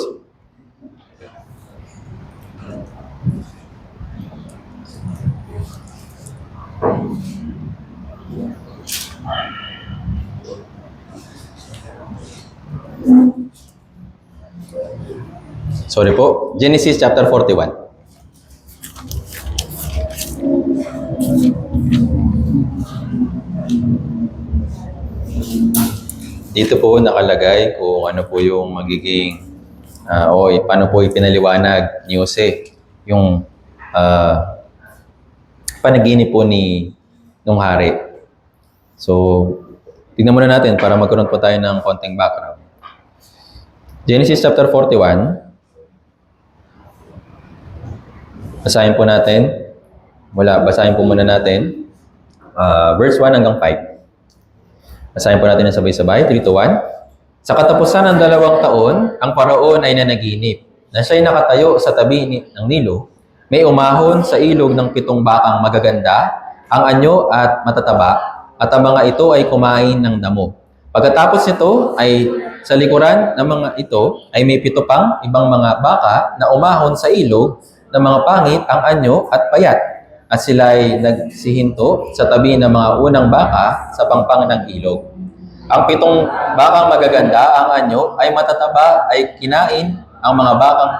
Sorry po. Genesis chapter 41. Dito po nakalagay kung ano po yung magiging o paano po ipinaliwanag ni Jose yung panaginip po nung hari. So, tignan muna natin para magkaroon po tayo ng konting background. Genesis chapter 41. Basahin po natin. Basahin po muna natin. Verse 1 hanggang 5. Basahin po natin ng sabay-sabay. 3, 2, 1. Sa katapusan ng 2 taon, ang paraon ay nanaginip na siya'y nakatayo sa tabi ng Nilo. May umahon sa ilog ng 7 bakang magaganda, ang anyo at matataba, at ang mga ito ay kumain ng damo. Pagkatapos nito ay sa likuran ng mga ito ay may 7 pang ibang mga baka na umahon sa ilog ng mga pangit ang anyo at payat. At sila ay nagsihinto sa tabi ng mga unang baka sa pangpang ng ilog. Ang 7 bakang magaganda, ang anyo, ay matataba, ay kinain ang mga bakang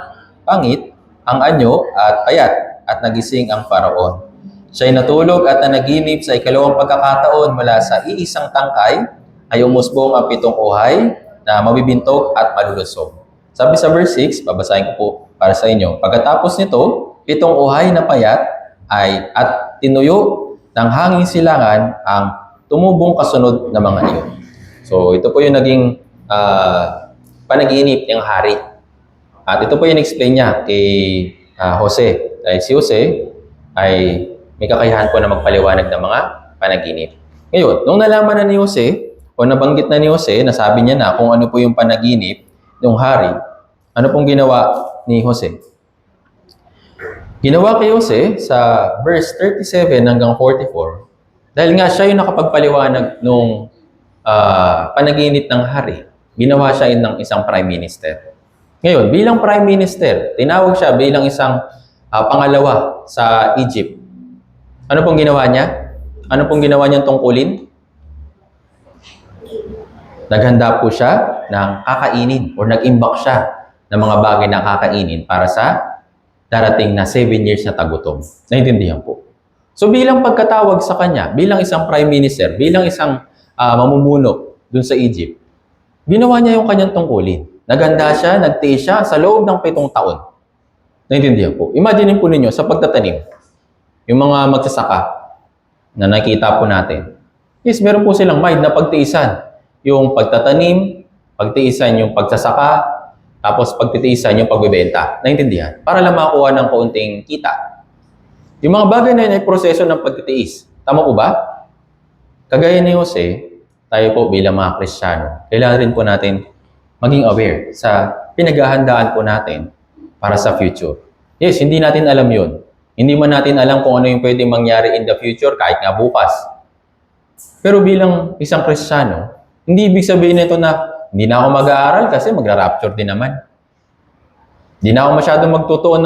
pangit, ang anyo at payat, at nagising ang paraon. Siya'y natulog at nanaginip sa 2nd pagkakataon mula sa iisang tangkay, ay umusbong ang 7 uhay na mabibintog at malulusog. Sabi sa verse 6, babasahin ko po para sa inyo. Pagkatapos nito, 7 uhay na payat, at tinuyo ng hanging silangan ang tumubong kasunod na mga iyon. So, ito po yung naging panaginip ng hari. At ito po yung explain niya kay Jose. Dahil si Jose ay may kakayahan po na magpaliwanag ng mga panaginip. Ngayon, nung nalaman na ni Jose, o nabanggit na ni Jose, nasabi niya na kung ano po yung panaginip ng hari, ano pong ginawa ni Jose? Ginawa kay Jose sa verse 37 hanggang 44, dahil nga siya yung nakapagpaliwanag nung panaginip ng hari, ginawa siya ng isang prime minister. Ngayon, bilang prime minister, tinawag siya bilang isang pangalawa sa Egypt. Ano pong ginawa niya? Ano pong ginawa niyang tungkulin? Naghanda po siya ng kakainin o nag-imbak siya ng mga bagay na kakainin para sa darating na 7 years na tagutom. Naintindihan po. So bilang pagkatawag sa kanya, bilang isang prime minister, bilang isang mamumuno dun sa Egypt, ginawa niya yung kanyang tungkulin. Naghanda siya, nagtiis siya sa loob ng 7 taon. Naintindihan po. Imagine po ninyo sa pagtatanim, yung mga magsasaka na nakita po natin. Yes, meron po silang mind na pagtiisan. Yung pagtatanim, pagtiisan yung pagsasaka, tapos pagtitiisan yung pagbebenta. Naintindihan? Para lang makakuha ng kaunting kita. Yung mga bagay na yun ay proseso ng pagtitiis. Tama po ba? Kagaya ni Jose, tayo po bilang mga Kristiyano, kailangan rin po natin maging aware sa pinaghahandaan po natin para sa future. Yes, hindi natin alam yun. Hindi man natin alam kung ano yung pwedeng mangyari in the future kahit nga bukas. Pero bilang isang Kristiyano, hindi ibig sabihin nito na hindi na ako mag-aaral kasi magra-rapture din naman. Hindi na ako masyadong magtutuon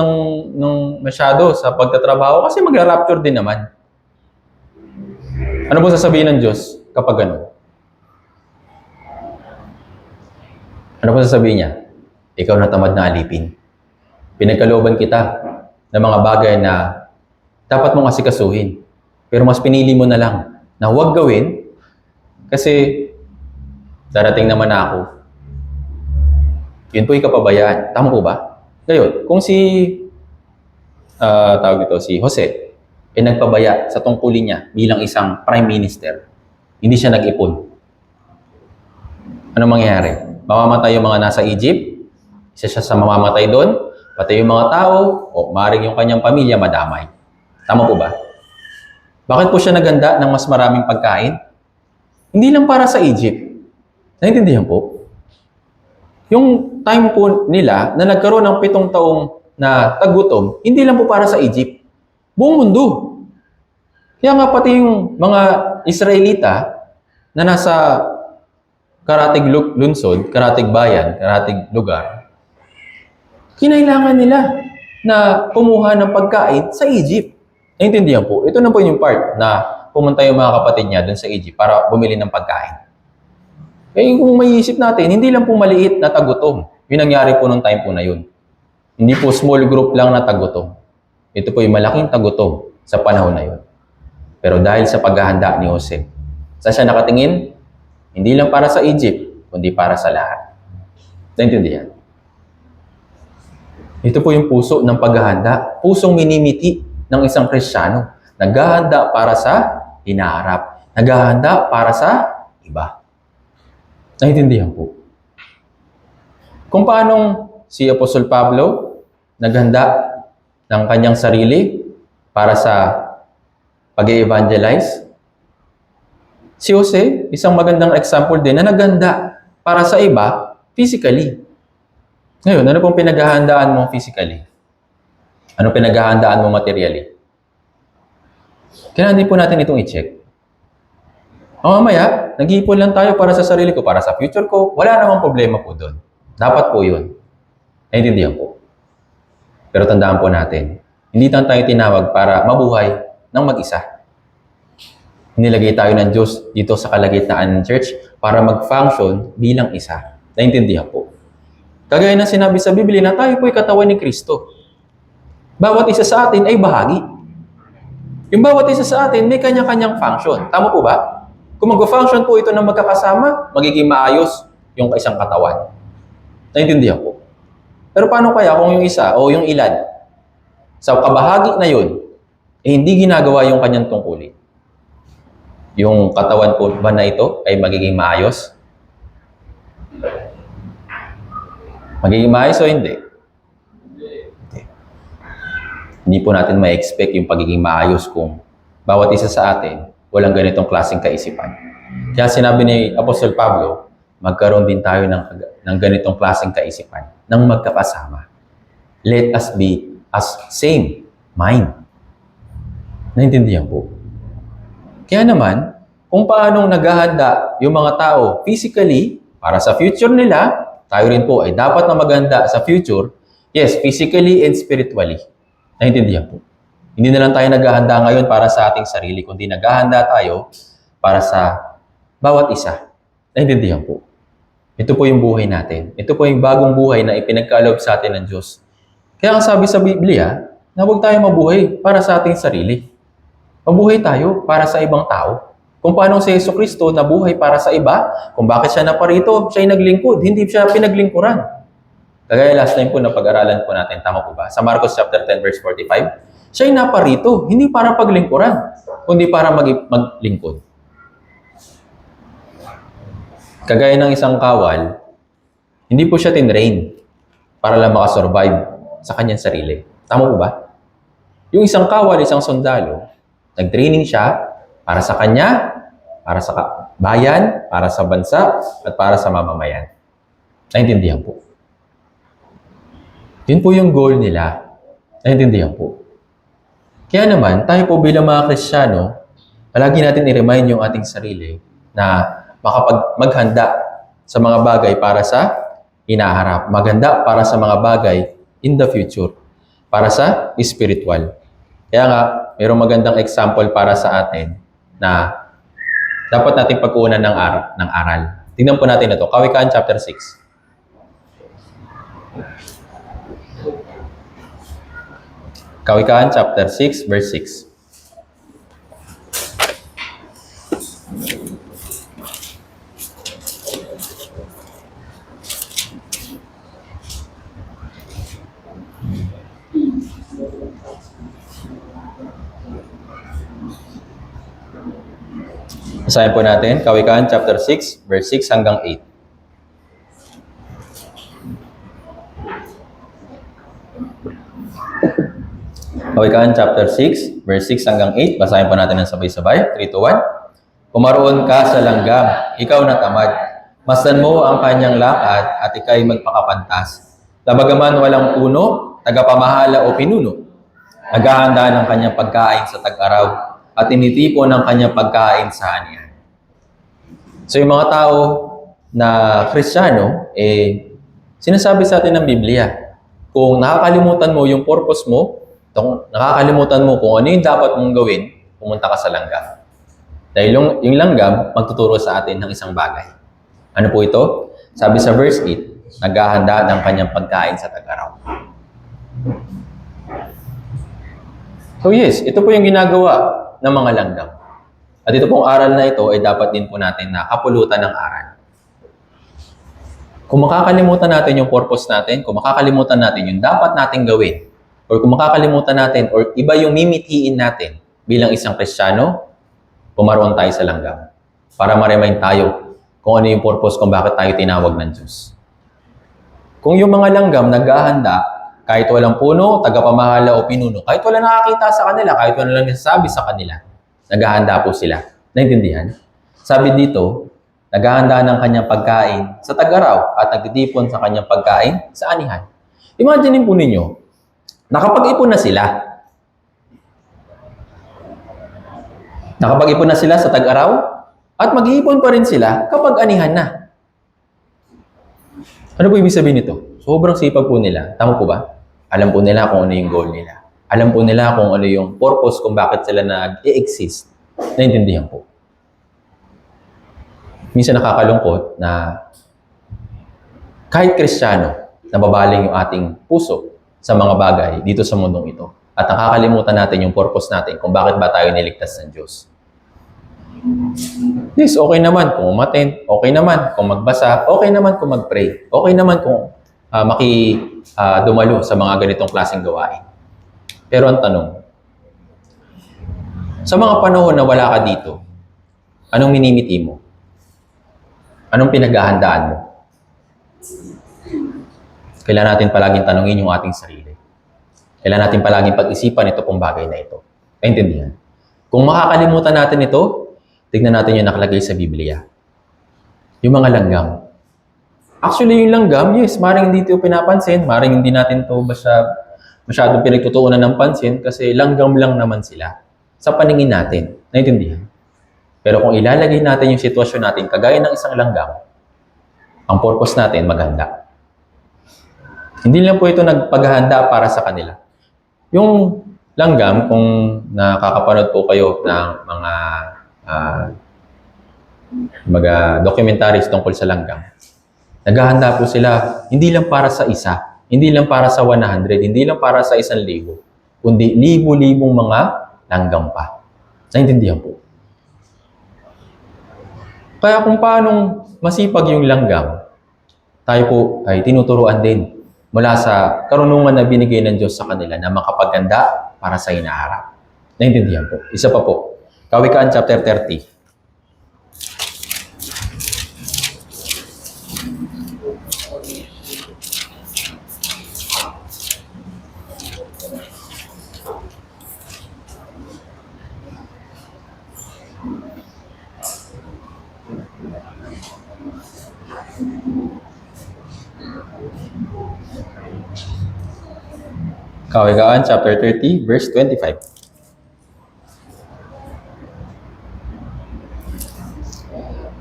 ng masyado sa pagtatrabaho kasi magra-rapture din naman. Ano po sasabihin ng Diyos kapag gano'n? Ano po sasabihin niya? Ikaw na tamad na alipin. Pinagkalooban kita ng mga bagay na dapat mong asikasuhin. Pero mas pinili mo na lang na huwag gawin kasi darating naman na ako. Yun po yung kapabayaan. Tama po ba? Ngayon, kung si Jose, nagpabaya sa tungkulin niya bilang isang prime minister, hindi siya nag-ipon. Ano mangyayari? Mamamatay yung mga nasa Egypt, isa siya sa mamamatay doon, pati yung mga tao, o maaaring yung kanyang pamilya madamay. Tama po ba? Bakit po siya naganda ng mas maraming pagkain? Hindi lang para sa Egypt. Naintindihan po? Yung time po nila na nagkaroon ng 7 taong na tagutom, hindi lang po para sa Egypt. Buong mundo. Kaya nga pati yung mga Israelita na nasa karatig lunsod, karatig bayan, karatig lugar, kinailangan nila na kumuha ng pagkain sa Egypt. Naintindihan po? Ito na po yung part na pumunta yung mga kapatid niya dun sa Egypt para bumili ng pagkain. Eh kung maiisip natin, hindi lang po maliit na tagutom. Yung nangyari po nung time po na yun. Hindi po small group lang na tagutom. Ito po yung malaking tagutom sa panahon na yun. Pero dahil sa paghahanda ni Jose, saan siya nakatingin? Hindi lang para sa Egypt, kundi para sa lahat. Naintindihan? Ito po yung puso ng paghahanda. Pusong minimiti ng isang Kristiyano. Naghahanda para sa hinaharap. Naghahanda para sa iba. Naintindihan po. Kung paanong si Apostol Pablo naghanda ng kanyang sarili para sa pag-evangelize, si Jose, isang magandang example din na naghanda para sa iba physically. Ngayon, ano pong pinaghahandaan mo physically? Ano pinaghahandaan mo materially? Kailangan din po natin itong i-check. Mamaya, nag-iipon lang tayo para sa sarili ko, para sa future ko, wala namang problema po doon. Dapat po yun. Naintindihan po. Pero tandaan po natin, hindi lang tayo tinawag para mabuhay ng mag-isa. Nilagay tayo ng Diyos dito sa kalagitnaan ng church para mag-function bilang isa. Naintindihan po. Kagaya ng sinabi sa Biblia na tayo po'y katawan ni Kristo. Bawat isa sa atin ay bahagi. Yung bawat isa sa atin may kanya-kanyang function. Tama po ba? Kung mag-function po ito ng magkakasama, magiging maayos yung isang katawan. Naintindihan po. Pero paano kaya kung yung isa o yung ilan sa kabahagi na yun, eh hindi ginagawa yung kanyang tungkulin? Yung katawan po ba na ito ay magiging maayos? Magiging maayos o hindi? Hindi po natin ma-expect yung pagiging maayos kung bawat isa sa atin walang ganitong klaseng kaisipan. Kaya sinabi ni Apostol Pablo, magkaroon din tayo ng ganitong klaseng kaisipan ng magkakasama. Let us be as same mind. Naintindihan po? Kaya naman, kung paanong naghahanda yung mga tao physically para sa future nila, tayo rin po ay dapat na maganda sa future, yes, physically and spiritually. Naintindihan po? Hindi na lang tayo naghahanda ngayon para sa ating sarili, kundi naghahanda tayo para sa bawat isa. Naintindihan po? Ito po yung buhay natin. Ito po yung bagong buhay na ipinagkaloob sa atin ng Diyos. Kaya ang sabi sa Biblia, na huwag tayo mabuhay para sa ating sarili. Mabuhay tayo para sa ibang tao. Kung paano si Jesucristo nabuhay para sa iba, kung bakit siya naparito, siya ay naglingkod, hindi siya pinaglingkuran. Kagaya last time po na pag-aralan po natin, tama po ba? Sa Marcos chapter 10 verse 45, siya ay naparito, hindi para paglingkuran, kundi para maglingkod. Kagaya ng isang kawal, hindi po siya tinrain para lang makasurvive sa kanyang sarili. Tama po ba? Yung isang kawal, isang sundalo, nag-training siya para sa kanya, para sa bayan, para sa bansa, at para sa mamamayan. Naintindihan po. Yun po yung goal nila. Naintindihan po. Kaya naman, tayo po bilang mga Kristiyano, palagi natin i-remind yung ating sarili na maghanda sa mga bagay para sa hinaharap. Maghanda para sa mga bagay in the future. Para sa spiritual. Kaya nga, mayroong magandang example para sa atin na dapat nating pagkuunan ng aral. Tingnan po natin ito. Kawikaan chapter 6. Kawikaan chapter 6 verse 6. Basahin po natin, Kawikaan chapter 6, verse 6 hanggang 8. Kawikaan chapter 6, verse 6 hanggang 8. Basahin po natin ng sabay-sabay. 3, 2, 1. Kumaroon ka sa langgam, ikaw na tamad. Masdan mo ang kanyang lakad at ikay magpakapantas. Labagaman walang puno, tagapamahala o pinuno. Naghahanda ng kanyang pagkain sa tag-araw at tinitipon ng kanyang pagkain sa hanian. So yung mga tao na Kristiyano, sinasabi sa atin ng Biblia, kung nakakalimutan mo yung purpose mo, nakakalimutan mo kung ano yung dapat mong gawin, pumunta ka sa langgam. Dahil yung langgam, magtuturo sa atin ng isang bagay. Ano po ito? Sabi sa verse 8, naghahanda ng kanyang pagkain sa tag-araw. So yes, ito po yung ginagawa ng mga langgam. At ito pong aral na ito ay dapat din po natin na kapulutan ng aral. Kung makakalimutan natin yung purpose natin, kung makakalimutan natin yung dapat nating gawin, or kung makakalimutan natin, or iba yung mimithiin natin bilang isang Kristiyano, pumaroon tayo sa langgam para ma-remind tayo kung ano yung purpose kung bakit tayo tinawag ng Diyos. Kung yung mga langgam naghahanda, kahit walang puno, tagapamahala o pinuno, kahit wala nakakita sa kanila, kahit wala lang nasasabi sa kanila, naghahanda po sila. Naintindihan? Sabi dito, naghahanda ng kanyang pagkain sa tag-araw at nagtitipon sa kanyang pagkain sa anihan. Imagine po ninyo, nakapag-ipon na sila. Nakapag-ipon na sila sa tag-araw at mag-iipon pa rin sila kapag anihan na. Ano po ibig sabihin nito? Sobrang sipag po nila. Tama po ba? Alam po nila kung ano yung goal nila. Alam po nila kung ano yung purpose kung bakit sila nag-i-exist. Naintindihan po. Minsan nakakalungkot na kahit Kristiyano, nababaling yung ating puso sa mga bagay dito sa mundong ito. At nakakalimutan natin yung purpose natin kung bakit ba tayo niligtas ng Diyos. Yes, okay naman kung umattend, okay naman kung magbasa, okay naman kung mag-pray, okay naman kung dumalo sa mga ganitong klaseng gawain. Pero ang tanong, sa mga panahon na wala ka dito, anong minimiti mo? Anong pinaghahandaan mo? Kailangan natin palaging tanungin yung ating sarili. Kailangan natin palaging pag-isipan ito pong bagay na ito. Naintindihan? Kung makakalimutan natin ito, tignan natin yung nakalagay sa Biblia. Yung mga langgam. Actually, yung langgam, yes, maring hindi ito pinapansin, maring hindi natin ito masyadong pinagtutuunan ng pansin kasi langgam lang naman sila sa paningin natin. Naintindihan? Pero kung ilalagay natin yung sitwasyon natin kagaya ng isang langgam, ang purpose natin maghanda. Hindi lang po ito nagpaghahanda para sa kanila. Yung langgam, kung nakakapanood po kayo ng mga documentaries tungkol sa langgam, naghahanda po sila hindi lang para sa isa, hindi lang para sa 100, hindi lang para sa 1,000, kundi libo-libong mga langgam pa. Naintindihan po? Kaya kung paanong masipag yung langgam, tayo po ay tinuturuan din mula sa karunungan na binigay ng Diyos sa kanila na makapaganda para sa hinaharap. Naintindihan po? Isa pa po. Kawikaan chapter 30. Kawikaan chapter 30, verse 25.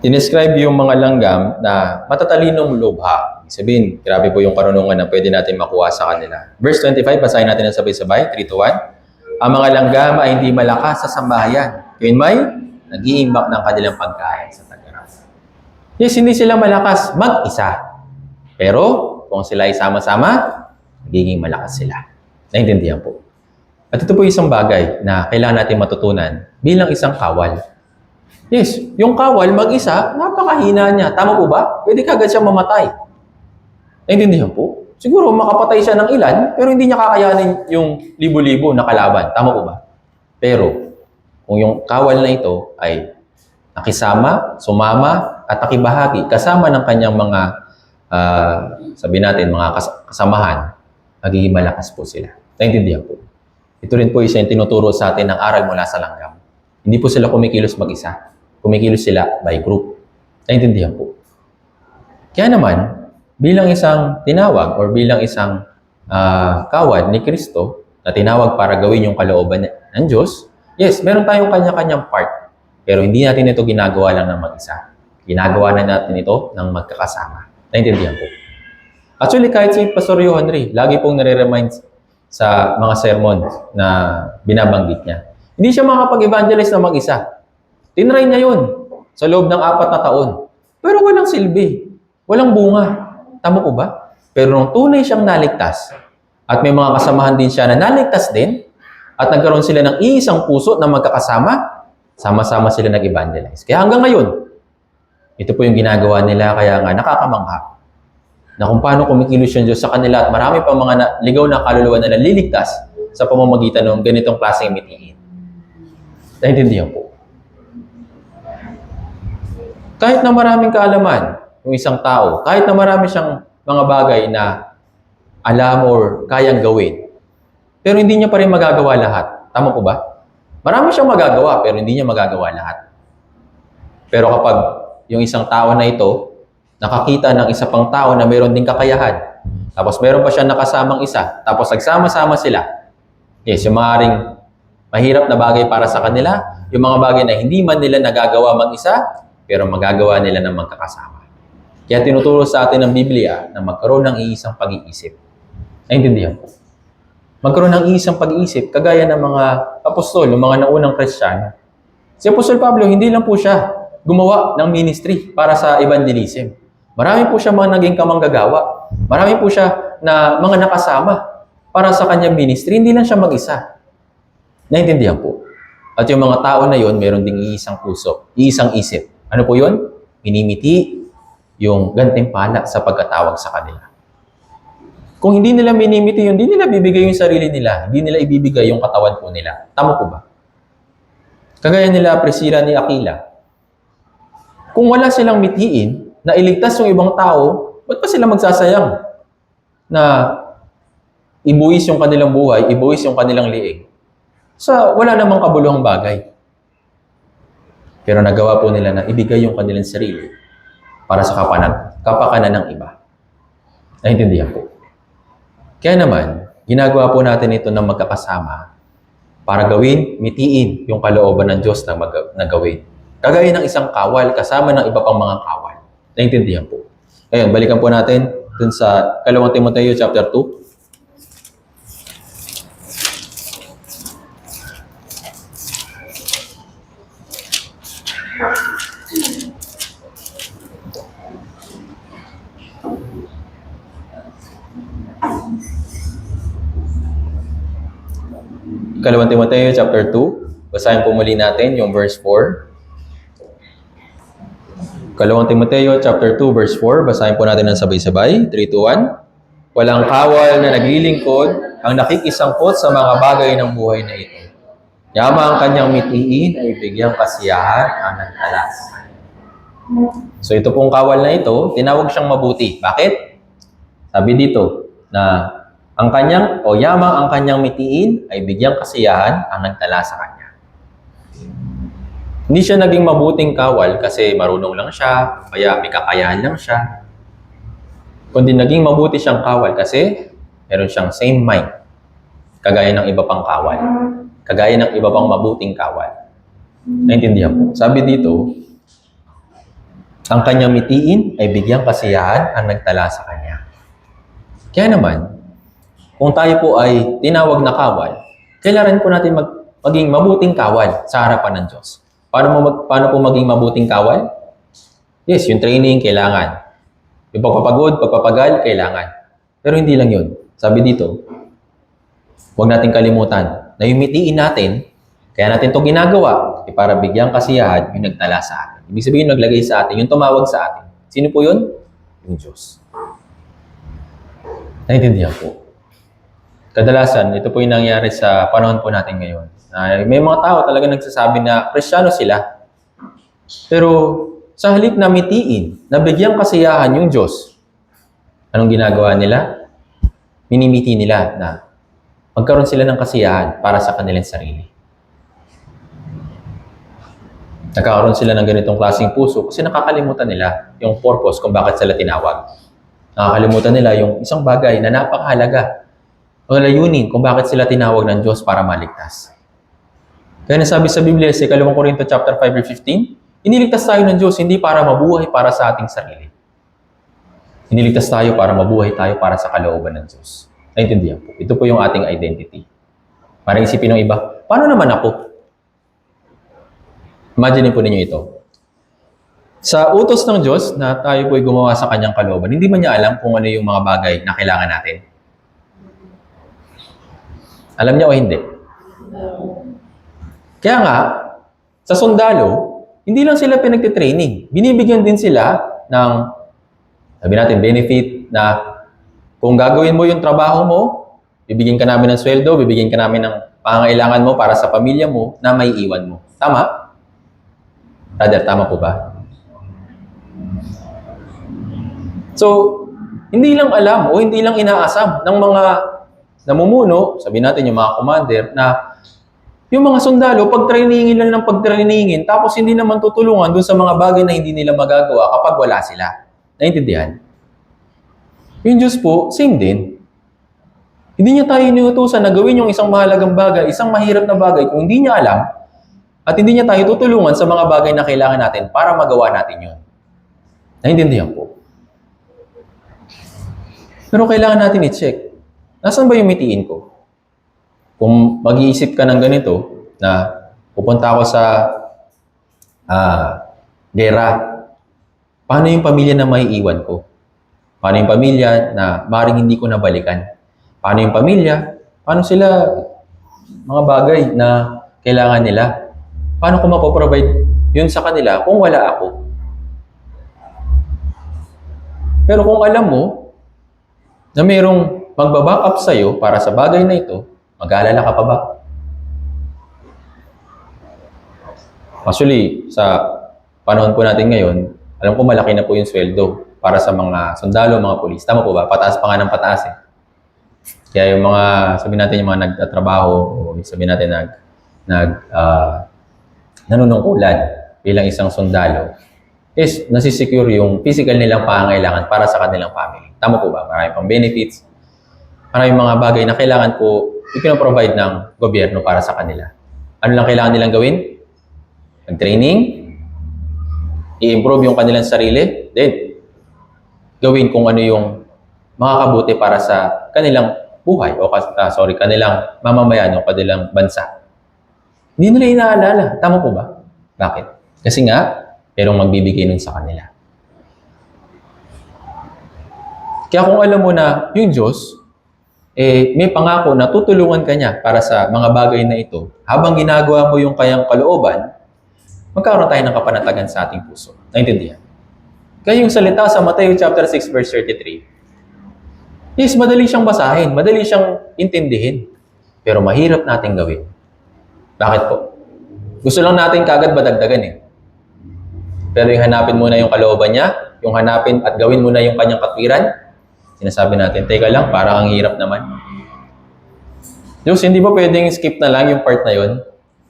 Dinescribe yung mga langgam na matatalinong lubha. Ibig sabihin, grabe po yung karunungan na pwede natin makuha sa kanila. Verse 25, basahin natin ng sabay-sabay, 3 to 1. Ang mga langgam ay hindi malakas sa sambahayan. Yun may nag-iimbak ng kanilang pagkain sa tag-araw. Yes, hindi sila malakas mag-isa. Pero kung sila ay sama-sama, nagiging malakas sila. Naintindihan po. At ito po isang bagay na kailangan natin matutunan bilang isang kawal. Yes, yung kawal mag-isa, napakahina niya. Tama po ba? Pwede kagad siya mamatay. Naintindihan po? Siguro makapatay siya ng ilan, pero hindi niya kakayanin yung libo-libo na kalaban. Tama po ba? Pero kung yung kawal na ito ay nakisama, sumama, at nakibahagi kasama ng kanyang mga, sabi natin, mga kasamahan, magiging malakas po sila. Naintindihan po. Ito rin po isa yung tinuturo sa atin ng aral mula sa langgam. Hindi po sila kumikilos mag-isa. Kumikilos sila by group. Naintindihan po. Kaya naman, bilang isang tinawag or bilang isang kawad ni Kristo na tinawag para gawin yung kalooban ng Diyos, yes, meron tayong kanya-kanyang part. Pero hindi natin ito ginagawa lang ng mag-isa. Ginagawa na natin ito ng magkakasama. Naintindihan po. Actually, kahit si Pastor Johan, lagi pong nare-remind sa mga sermon na binabanggit niya. Hindi siya makapag-evangelize na mag-isa. Tinry niya yun sa loob ng 4 na taon. Pero walang silbi. Walang bunga. Tama po ba? Pero nung tunay siyang naligtas, at may mga kasamahan din siya na naligtas din, at nagkaroon sila ng iisang puso na magkakasama, sama-sama sila nag-evangelize. Kaya hanggang ngayon, ito po yung ginagawa nila, kaya nga nakakamangha na kung paano kumikilos yung Diyos sa kanila at marami pa mga ligaw na kaluluwa na naliligtas sa pamamagitan ng ganitong klaseng mitiin. Naintindihan po. Kahit na maraming kaalaman yung isang tao, kahit na marami siyang mga bagay na alam or kayang gawin, pero hindi niya pa rin magagawa lahat. Tama po ba? Marami siyang magagawa, pero hindi niya magagawa lahat. Pero kapag yung isang tao na ito, nakakita ng isa pang tao na mayroon ding kakayahan, tapos mayroon pa siya nakasamang isa, tapos nagsama-sama sila, yes, yung maaaring mahirap na bagay para sa kanila, yung mga bagay na hindi man nila nagagawa mag-isa, pero magagawa nila ng magkakasama. Kaya tinuturo sa atin ng Biblia na magkaroon ng iisang pag-iisip. Naintindihan po? Magkaroon ng iisang pag-iisip, kagaya ng mga apostol, ng mga naunang Kristiyano. Si Apostol Pablo, hindi lang po siya gumawa ng ministry para sa evangelism. Marami po siya mga naging kamanggagawa. Marami po siya na mga nakasama para sa kanyang ministry. Hindi lang siya mag-isa. Naintindihan po? At yung mga tao na yon, meron ding iisang puso, iisang isip. Ano po yun? Minimiti yung gantimpala sa pagkatawag sa kanila. Kung hindi nila minimiti yun, hindi nila bibigay yung sarili nila. Hindi nila ibibigay yung katawan po nila. Tama po ba? Kagaya nila Priscilla ni Aquila. Kung wala silang mitiin na iligtas yung ibang tao, ba't pa sila magsasayang na ibuwis yung kanilang buhay, ibuwis yung kanilang liig? Wala namang kabuluhang bagay. Pero nagawa po nila na ibigay yung kanilang sarili para sa kapakanan ng iba. Naintindihan po. Kaya naman, ginagawa po natin ito ng magkakasama para mitiin yung kalooban ng Diyos na gawin. Kagaya ng isang kawal kasama ng iba pang mga kawal. Naintindihan po. Ngayon, balikan po natin dun sa 2 Timoteo chapter 2. Ikalawang Timoteo chapter 2. Basahin po muli natin yung verse 4. Ikalawang Timoteo chapter 2 verse 4. Basahin po natin ng sabay-sabay. 3, 2, 1. Walang kawal na naglilingkod ang nakikisangkot sa mga bagay ng buhay na ito. Yamang ang kanyang mitiin ay bigyang kasiyahan ang nagtalas. So ito pong kawal na ito, tinawag siyang mabuti. Bakit? Sabi dito na yamang ang kanyang mitiin ay bigyang kasiyahan ang nagtala sa kanya. Hindi siya naging mabuting kawal kasi marunong lang siya, kaya may kakayahan lang siya. Kundi naging mabuti siyang kawal kasi meron siyang same mind. Kagaya ng iba pang kawal. Kagaya ng iba pang mabuting kawal. Naintindihan po? Sabi dito, ang kanyang mitiin ay bigyang kasiyahan ang nagtala sa kanya. Kaya naman, kung tayo po ay tinawag na kawal, kailangan po natin maging mabuting kawal sa harapan ng Diyos. Paano po maging mabuting kawal? Yes, yung training, kailangan. Yung pagpapagod, pagpapagal, kailangan. Pero hindi lang yun. Sabi dito, huwag natin kalimutan na yung mitiin natin, kaya natin ito ginagawa, para bigyang kasiyahan yung nagtala sa atin. Ibig sabihin, naglagay sa atin, yung tumawag sa atin. Sino po yun? Yung Diyos. Naintindihan po. Kadalasan, ito po yung nangyari sa panahon po natin ngayon. May mga tao talaga nagsasabi na Kristiyano sila. Pero sa halip na mitiin, na bigyang kasiyahan yung Diyos, anong ginagawa nila? Minimiti nila na magkaroon sila ng kasiyahan para sa kanilang sarili. Nagkakaroon sila ng ganitong klaseng puso kasi nakakalimutan nila yung purpose kung bakit sila tinawag. Nakakalimutan nila yung isang bagay na napakahalaga o layunin kung bakit sila tinawag ng Diyos para maligtas. Kaya nasabi sa Biblia sa 2 Corinto chapter 5 verse 15, iniligtas tayo ng Diyos hindi para mabuhay para sa ating sarili. Iniligtas tayo para mabuhay tayo para sa kalooban ng Diyos. Naintindihan po. Ito po yung ating identity. Para isipin ng iba, paano naman ako? Imagine po ninyo ito. Sa utos ng Diyos na tayo po'y gumawa sa kanyang kalooban, hindi man niya alam kung ano yung mga bagay na kailangan natin. Alam niya o hindi? Kaya nga, sa sundalo, hindi lang sila pinagtitraining. Binibigyan din sila ng, sabi natin, benefit na kung gagawin mo yung trabaho mo, bibigyan ka namin ng sweldo, bibigyan ka namin ng pangangailangan mo para sa pamilya mo na may iwan mo. Tama? Brother, tama po ba? So, hindi lang alam o hindi lang inaasam ng mga namumuno, sabi natin yung mga commander, na yung mga sundalo, pag-trainingin lang ng pag-trainingin, tapos hindi naman tutulungan dun sa mga bagay na hindi nila magagawa kapag wala sila. Naintindihan? Yung Diyos po, same din. Hindi niya tayo inuutusan na gawin yung isang mahalagang bagay, isang mahirap na bagay, kung hindi niya alam, at hindi niya tayo tutulungan sa mga bagay na kailangan natin para magawa natin yun. Naintindihan po. Pero kailangan natin i-check. Nasaan ba yung mitiin ko? Kung mag-iisip ka ng ganito, na pupunta ako sa gera, paano yung pamilya na maiiwan ko? Paano yung pamilya na maaaring hindi ko nabalikan? Paano yung pamilya? Paano sila mga bagay na kailangan nila? Paano ko mapoprovide yun sa kanila kung wala ako? Pero kung alam mo na mayroong magbaback up sa'yo para sa bagay na ito, mag-aalala ka pa ba? Actually, sa panahon po natin ngayon, alam ko malaki na po yung sweldo para sa mga sundalo, mga pulis. Tama po ba? Pataas pa nga ng pataas eh. Kaya yung mga, sabi natin yung mga nagtatrabaho, o sabi natin nanunungkulan bilang isang sundalo, is nasisecure yung physical nilang pangangailangan para sa kanilang family. Tama po ba? Marami pang benefits. Maraming mga bagay na kailangan po ipinaprovide ng gobyerno para sa kanila. Ano lang kailangan nilang gawin? Mag-training, i-improve yung kanilang sarili, then gawin kung ano yung makakabuti para sa kanilang buhay o kanilang mamamayan o kanilang bansa. Hindi nila inaalala. Tama po ba? Bakit? Kasi nga, merong magbibigay nun sa kanila. Kaya kung alam mo na yung Diyos, may pangako na tutulungan ka niya para sa mga bagay na ito, habang ginagawa mo yung kayang kalooban, magkaroon tayo ng kapanatagan sa ating puso. Naintindihan? Kaya yung salita sa Matthew chapter 6 verse 33, yes, madali siyang basahin, madali siyang intindihin, pero mahirap nating gawin. Bakit po? Gusto lang natin kagad badagdagan eh. Pero yung hanapin mo na yung kalooban niya, yung hanapin at gawin mo na yung kanyang katwiran, sinasabi natin, teka lang, parang ang hirap naman. Diyos, hindi ba pwedeng skip na lang yung part na yun?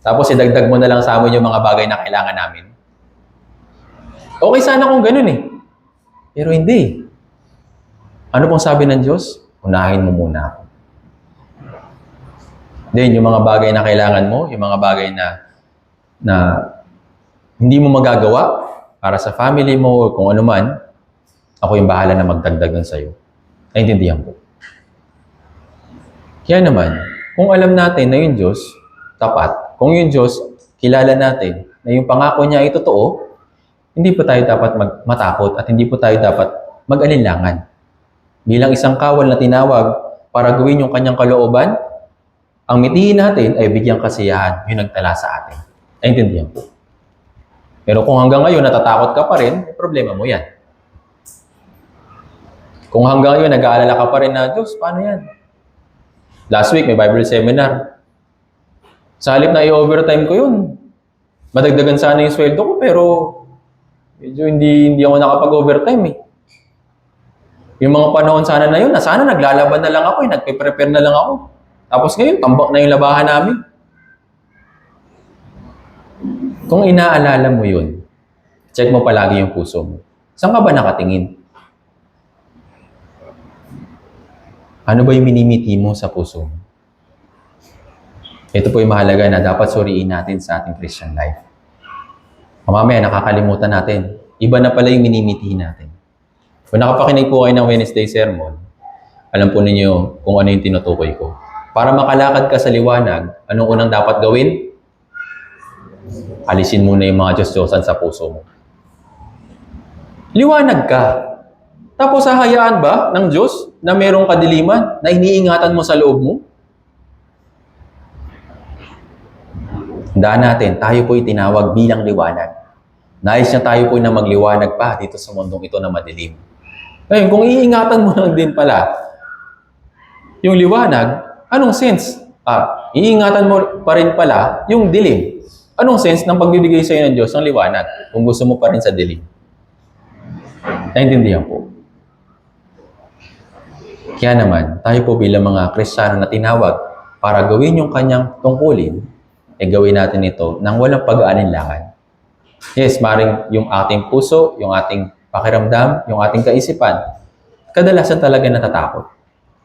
Tapos idagdag mo na lang sa amin yung mga bagay na kailangan namin? Okay sana kung ganun eh. Pero hindi. Ano pong sabi ng Diyos? Unahin mo muna ako. Then, yung mga bagay na kailangan mo, yung mga bagay na hindi mo magagawa para sa family mo o kung ano man, ako yung bahala na magdagdag nun sa'yo. Naintindihan po. Kaya naman, kung alam natin na yung Diyos, tapat, kung yung Diyos, kilala natin na yung pangako niya ay totoo, hindi po tayo dapat matakot at hindi po tayo dapat mag-alinlangan. Bilang isang kawal na tinawag para gawin yung kanyang kalooban, ang mitihin natin ay bigyang kasiyahan yung nagtala sa atin. Naintindihan po. Pero kung hanggang ngayon natatakot ka pa rin, problema mo yan. Kung hanggang ngayon nag-aalala ka pa rin na, Diyos, paano yan? Last week, may Bible seminar. Sa halip na i-overtime ko yun. Madagdagan sana yung sweldo ko, pero medyo hindi ako nakapag-overtime eh. Yung mga panahon sana na yun, sana naglalaban na lang ako, nagpe-prepare na lang ako. Tapos ngayon, tambak na yung labahan namin. Kung inaalala mo yun, check mo palagi yung puso mo. Saan ka ba nakatingin? Ano ba yung minimiti mo sa puso mo? Ito po yung mahalaga na dapat suriin natin sa ating Christian life. Mamaya, nakakalimutan natin. Iba na pala yung minimiti natin. Kung nakapakinig po kayo ng Wednesday sermon, alam po ninyo kung ano yung tinutukoy ko. Para makalakad ka sa liwanag, anong unang dapat gawin? Alisin muna yung mga Diyos-Diyosan sa puso mo. Liwanag ka. Tapos hahayaan ba ng Diyos na merong kadiliman na iniingatan mo sa loob mo? Tandaan natin, tayo po'y tinawag bilang liwanag. Nais niya tayo po'y na magliwanag pa dito sa mundong ito na madilim. Ngayon, kung iingatan mo lang din pala yung liwanag, anong sense? Iingatan mo pa rin pala yung dilim. Anong sense ng pagbibigay sa iyo ng Diyos ng liwanag kung gusto mo pa rin sa dilim? Naintindihan po. Kaya naman, tayo po bilang mga Kristiyano na tinawag para gawin yung kanyang tungkulin, gawin natin ito nang walang pag-aalinlangan. Yes, maring yung ating puso, yung ating pakiramdam, yung ating kaisipan, kadalasan talaga natatakot.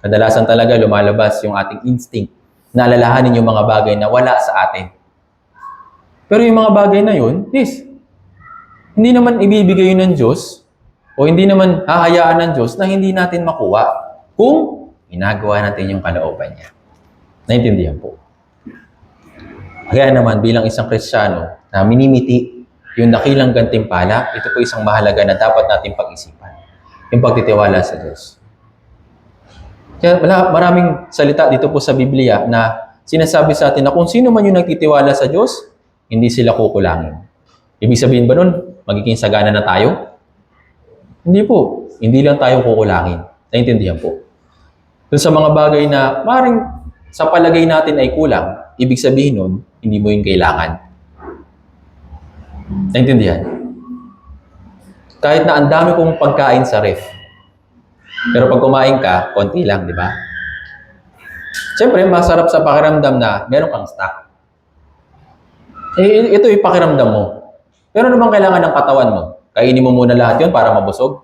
Kadalasan talaga lumalabas yung ating instinct na alalahanin yung mga bagay na wala sa atin. Pero yung mga bagay na yun, yes, hindi naman ibibigay yun ng Diyos o hindi naman hahayaan ng Diyos na hindi natin makuha kung ginagawa natin yung kalooban niya. Naintindihan po. Kaya naman bilang isang Kristiyano na minimiti yung dakilang gantimpala, ito po isang mahalaga na dapat natin pag-isipan. Yung pagtitiwala sa Diyos. Kaya maraming salita dito po sa Biblia na sinasabi sa atin na kung sino man yung nagtitiwala sa Diyos, hindi sila kukulangin. Ibig sabihin ba nun, magiging sagana na tayo? Hindi po. Hindi lang tayo kukulangin. Naintindihan po. Dun sa mga bagay na maring sa palagay natin ay kulang, ibig sabihin nun, hindi mo yung kailangan. Naintindihan? Kahit na ang dami pong pagkain sa ref, pero pag kumain ka, konti lang, di ba? Siyempre, masarap sa pakiramdam na meron kang stock. Ito yung pakiramdam mo. Pero ano bang kailangan ng katawan mo? Kainin mo muna lahat yun para mabusog?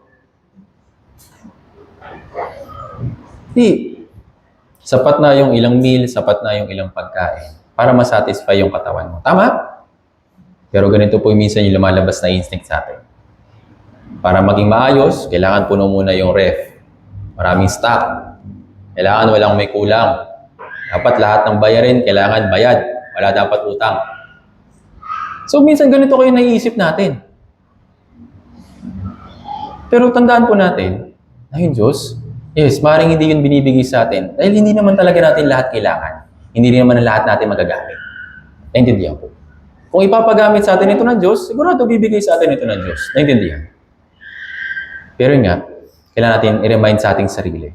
Di. Sapat na yung ilang meal, sapat na yung ilang pagkain para masatisfy yung katawan mo. Tama? Pero ganito po minsan yung lumalabas na instinct sa atin. Para maging maayos, kailangan puno muna yung ref. Maraming stock. Kailangan walang may kulang. Dapat lahat ng bayarin, kailangan bayad. Wala dapat utang. So minsan ganito kayo naiisip natin. Pero tandaan po natin na yung Diyos, yes, maaaring hindi yun binibigay sa atin dahil hindi naman talaga natin lahat kailangan. Hindi naman lahat natin magagamit. Naintindihan po. Kung ipapagamit sa atin ito ng Diyos, sigurado bibigay sa atin ito ng Diyos. Naintindihan? Pero nga, kailangan natin i-remind sa ating sarili.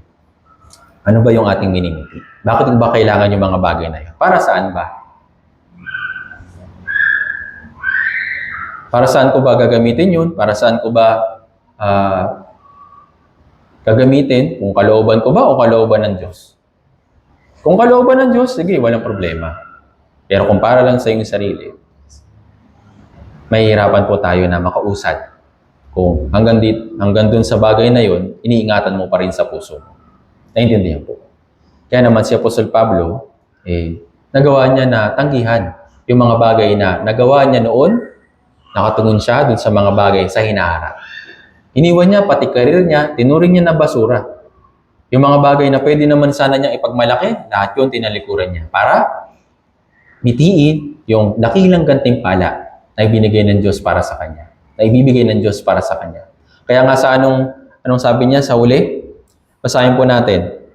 Ano ba yung ating minimiti? Bakit ba kailangan yung mga bagay na yun? Para saan ba? Para saan ko ba gagamitin yun? Para saan ko ba gagamitin? Kung kalooban ko ba o kalooban ng Diyos? Kung kalooban ng Diyos, sige, walang problema. Pero kung para lang sa iyong sarili, mahihirapan po tayo na makausad. Kung hanggang dun sa bagay na yun, iniingatan mo pa rin sa puso. Naintindihan po. Kaya naman si Apostol Pablo, nagawa niya na tanggihan yung mga bagay na nagawa niya noon, nakatungon siya dun sa mga bagay sa hinaharap. Iniwan niya, pati karir niya, tinuring niya na basura. Yung mga bagay na pwede naman sana niyang ipagmalaki, lahat yun tinalikuran niya para bitiin yung dakilang gantimpala na ibinigay ng Diyos para sa kanya. Na ibibigay ng Diyos para sa kanya. Kaya nga sa anong sabi niya sa huli? Basahin po natin.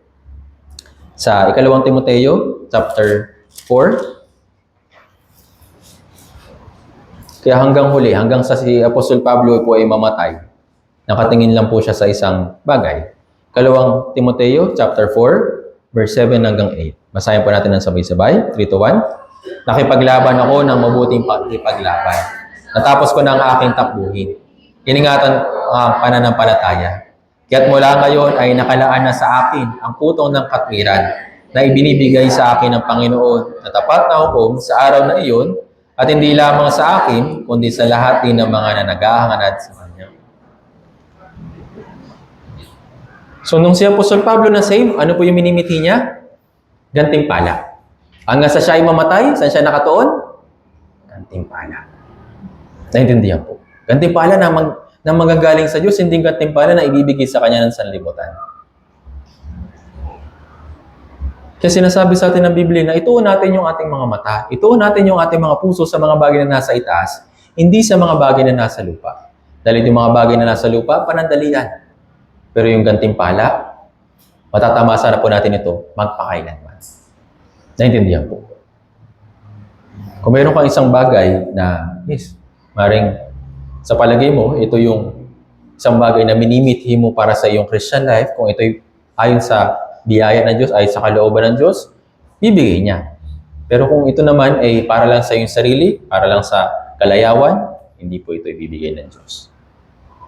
Sa 2 Timoteo, chapter 4. Kaya hanggang huli, hanggang sa si Apostol Pablo po ay mamatay, nakatingin lang po siya sa isang bagay. 2 Timoteo, chapter 4, verse 7 hanggang 8. Basahin po natin ng sabay-sabay. 3-1. Nakipaglaban ako ng mabuting pakikipaglaban. Natapos ko na ang aking takbuhin. Iningatan ang pananampalataya. Kaya't mula ngayon ay nakalaan na sa akin ang putong ng katwiran na ibinibigay sa akin ng Panginoon na tapat na hukom sa araw na iyon at hindi lamang sa akin, kundi sa lahat din ng mga naghahanad sa Kanya. So, nung si Apostol Pablo na save, ano po yung minimiti niya? Gantimpala. Hanggang sa siya ay mamatay, saan siya nakatuon? Gantimpala. Naintindihan po. Gantimpala na magagaling sa Diyos, hindi gantimpala na ibibigay sa Kanya ng sanlibutan. Kaya sinasabi sa atin ng Biblia na ituon natin yung ating mga mata, ituon natin yung ating mga puso sa mga bagay na nasa itaas, hindi sa mga bagay na nasa lupa. Dahil yung mga bagay na nasa lupa, panandalian. Pero yung gantimpala, matatamasa na po natin ito magpakailanman. Naintindihan po. Kung mayroon kang isang bagay na, yes, maring sa palagay mo, ito yung isang bagay na minimithi mo para sa iyong Christian life, kung ito'y ayon sa biyaya ng Diyos, ayon sa kalooban ng Diyos, bibigay niya. Pero kung ito naman ay para lang sa iyong sarili, para lang sa kalayawan, hindi po ito ibibigay ng Diyos.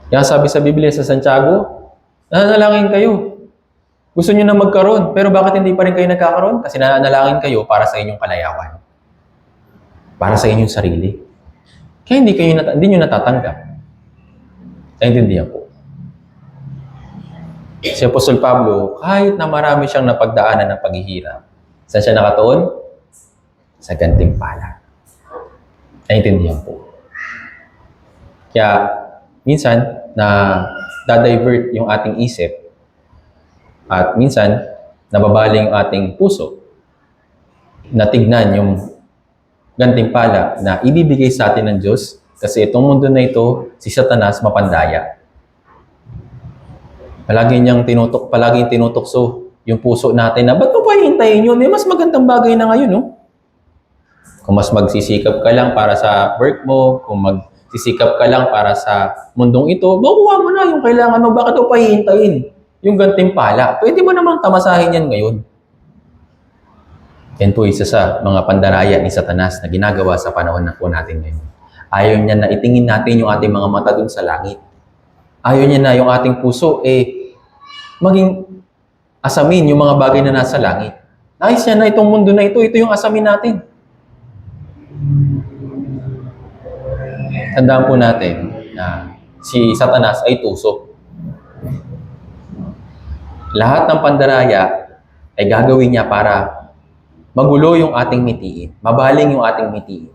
Kaya sabi sa Biblia sa Santiago, nananalangin kayo. Gusto niyo na magkaroon, pero bakit hindi pa rin kayo nagkakaroon? Kasi nananalangin kayo para sa inyong kalayawan. Para sa inyong sarili. Kaya hindi niyo natatanggap. Naintindihan po. Si Apostol Pablo, kahit na marami siyang napagdaanan ng paghihirap, saan siya nakatuon? Sa gantimpala. Naintindihan po. Kaya, minsan, na dadivert yung ating isip at minsan, nababaling yung ating puso na tignan yung gantimpala na ibibigay sa atin ng Diyos kasi itong mundo na ito, si Satanas mapandaya. Palaging tinutokso yung puso natin na, ba't mo pa hihintayin yun? May mas magandang bagay na ngayon, no? Kung mas magsisikap ka lang para sa work mo, kung magsisikap ka lang para sa mundong ito, makuha mo na yung kailangan mo. Bakit mo pa hihintayin yung gantimpala? Pwede mo namang tamasahin yan ngayon. Yan po isa sa mga pandaraya ni Satanas na ginagawa sa panahon na po natin ngayon. Ayaw niya na itingin natin yung ating mga mata dun sa langit. Ayaw niya na yung ating puso, maging asamin yung mga bagay na nasa langit. Nais niya na itong mundo na ito yung asamin natin. Tandaan po natin na si Satanas ay tuso. Lahat ng pandaraya ay gagawin niya para magulo yung ating mitiin, mabaling yung ating mitiin.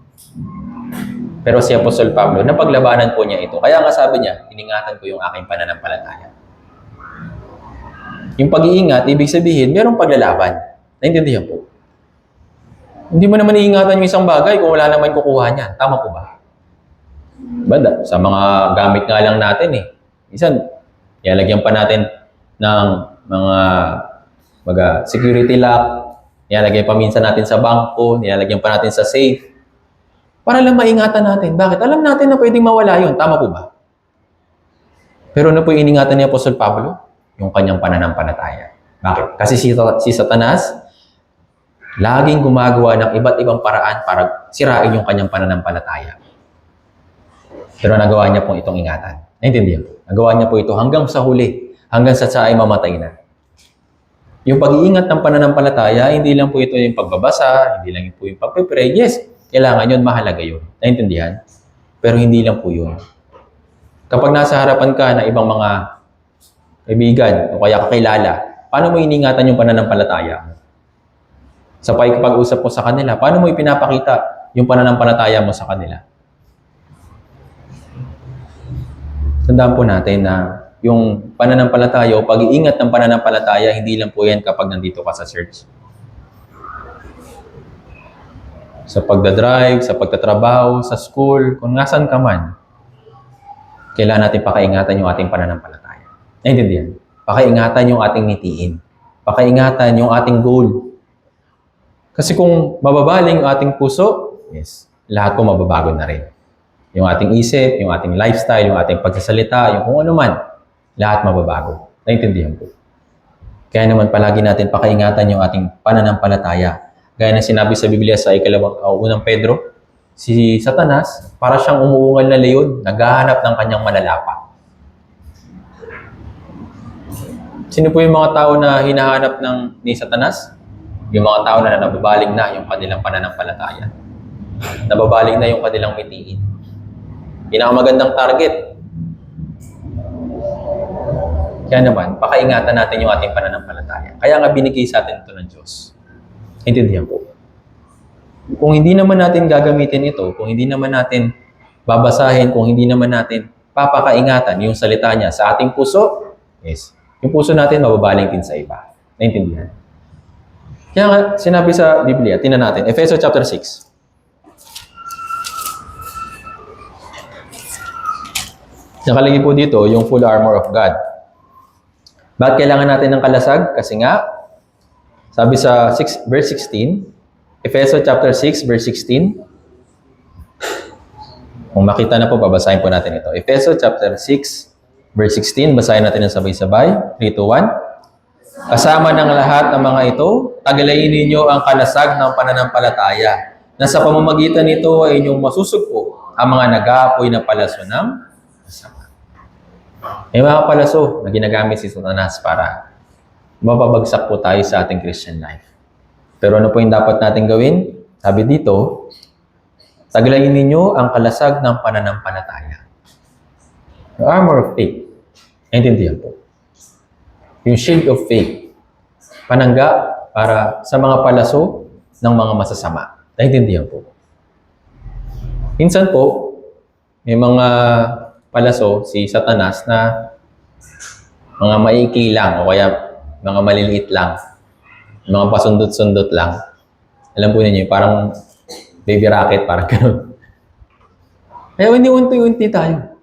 Pero si Apostol Pablo, napaglabanan po niya ito. Kaya nga sabi niya, iningatan ko yung aking pananampalataya. Yung pag-iingat, ibig sabihin, mayroong paglalaban. Naintindihan po. Hindi mo naman iingatan yung isang bagay kung wala naman kukuha niya. Tama po ba? Banda, sa mga gamit nga lang natin Minsan, ilalagyan pa natin ng mga security lock, nilalagyan pa minsan natin sa bangko, nilalagyan pa natin sa safe. Para lang maingatan natin. Bakit? Alam natin na pwedeng mawala yun. Tama po ba? Pero ano po yung iningatan ni Apostol Pablo? Yung kanyang pananampalataya. Bakit? Kasi si Satanas, laging gumagawa ng iba't ibang paraan para sirain yung kanyang pananampalataya. Pero nagawa niya po itong ingatan. Naintindihan po? Nagawa niya po ito hanggang sa huli. Hanggang sa siya ay mamatay na. Yung pag-iingat ng pananampalataya, hindi lang po ito yung pagbabasa, hindi lang po yung pagpipray. Yes, kailangan yun, mahalaga yun. Naintindihan? Pero hindi lang po yun. Kapag nasa harapan ka ng ibang mga kaibigan o kaya kakilala, paano mo iningatan yung pananampalataya mo? Sa pag-usap mo sa kanila, paano mo ipinapakita yung pananampalataya mo sa kanila? Tandaan po natin na yung pananampalataya o pag-iingat ng pananampalataya, hindi lang po yan kapag nandito ka sa church. Sa pagdadrive, sa pagtatrabaho, sa school, kung nasan ka man, kailangan natin pakaingatan yung ating pananampalataya. Naintindihan? Pakaingatan yung ating nitiin. Pakaingatan yung ating goal. Kasi kung mababaling yung ating puso, yes, lahat po mababago na rin. Yung ating isip, yung ating lifestyle, yung ating pagsasalita, yung kung ano man, lahat mababago. Naintindihan po. Kaya naman palagi natin pakaingatan yung ating pananampalataya. Gaya na sinabi sa Biblia sa unang Pedro, si Satanas, para siyang umuungal na leon, naghahanap ng kanyang manalapa. Sino po yung mga tao na hinahanap ni Satanas? Yung mga tao na nababaling na yung kanilang pananampalataya. Nababaling na yung kanilang mitiin. Pinakamagandang target. Kaya naman, pakaingatan natin yung ating pananampalataya. Kaya nga binigay sa atin ito ng Diyos. Intindihan po. Kung hindi naman natin gagamitin ito, kung hindi naman natin babasahin, kung hindi naman natin papakaingatan yung salita niya sa ating puso, yes, yung puso natin mababaling din sa iba. Naintindihan? Kaya nga, sinabi sa Biblia, tingnan natin, Efeso chapter 6. Nakalagay po dito yung full armor of God. Bakit kailangan natin ng kalasag? Kasi nga, sabi sa verse 16, Efeso chapter 6, verse 16, kung makita na po, babasahin po natin ito. Efeso chapter 6, verse 16, basahin natin ng sabay-sabay. 3, 2, 1. Kasama ng lahat ng mga ito, tagilayin ninyo ang kalasag ng pananampalataya, na sa pamamagitan nito ay inyong masusugpo ang mga nag-aapoy na palaso ng masama. May mga palaso na ginagamit si Satanas para mapabagsak po tayo sa ating Christian life. Pero ano po yung dapat natin gawin? Sabi dito, tagilayin ninyo ang kalasag ng pananampalataya. The armor of faith. Naintindihan po. Yung shield of faith. Panangga para sa mga palaso ng mga masasama. Naintindihan po. Minsan po, may mga palaso si Satanas na mga maiki lang o kaya mga maliliit lang. Mga pasundot-sundot lang. Alam po ninyo, parang baby rocket, parang gano'n. Kaya hindi unti-unti tayo.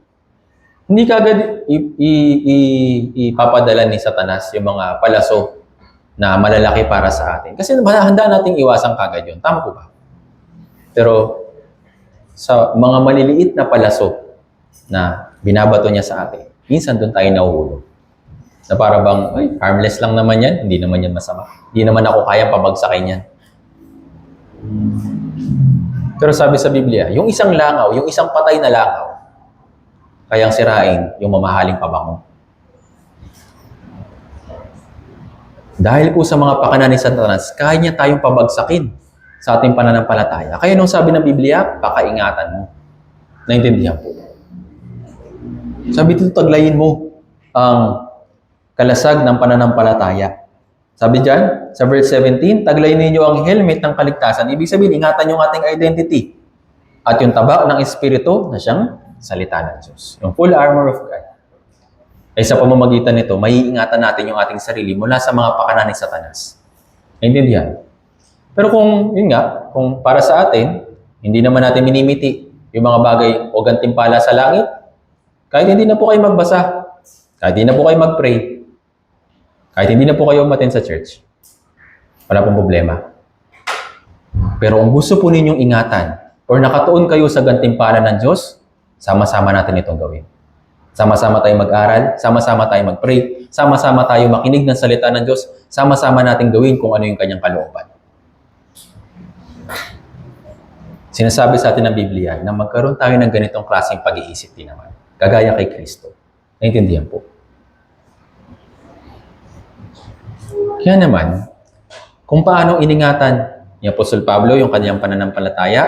Hindi kagad ipapadala ni Satanas yung mga palaso na malalaki para sa atin. Kasi handa nating iwasan kagad yun. Tama po ba? Pero sa mga maliliit na palaso na binabato niya sa atin, minsan doon tayo nahuhulog. Na para bang, ay, harmless lang naman yan. Hindi naman yan masama. Hindi naman ako kayang pabagsakin yan. Pero sabi sa Biblia, yung isang langaw, yung isang patay na langaw, kayang sirain yung mamahaling pabango. Dahil po sa mga pakana ni Satanas, kaya niya tayong pabagsakin sa ating pananampalataya. Kaya nung sabi ng Biblia, pakaingatan mo. Naintindihan po. Sabi dito, taglayin mo ang kalasag ng pananampalataya. Sabi dyan, sa verse 17, taglayin ninyo ang helmet ng kaligtasan. Ibig sabihin, ingatan yung ating identity. At yung taba ng Espiritu na siyang salita ng Diyos. Yung full armor of God. Ay sa pamamagitan nito, maiingatan natin yung ating sarili mula sa mga pakana ni Satanas. Naintindihan? Pero kung, yun nga, kung para sa atin, hindi naman natin minimiti yung mga bagay o gantimpala sa langit, kahit hindi na po kayo magbasa, kahit hindi na po kayo mag-pray, kahit hindi na po kayo umattend sa church, wala pong problema. Pero kung gusto po ninyong ingatan or nakatuon kayo sa gantimpala ng Diyos, sama-sama natin itong gawin. Sama-sama tayo mag-aral, sama-sama tayo mag-pray, sama-sama tayo makinig ng salita ng Diyos, sama-sama natin gawin kung ano yung kanyang kalooban. Sinasabi sa atin ng Biblia na magkaroon tayo ng ganitong klaseng pag-iisip din naman, kagaya kay Kristo. Naintindihan po. Kaya naman, kung paano iningatan ni Apostol Pablo yung kanyang pananampalataya,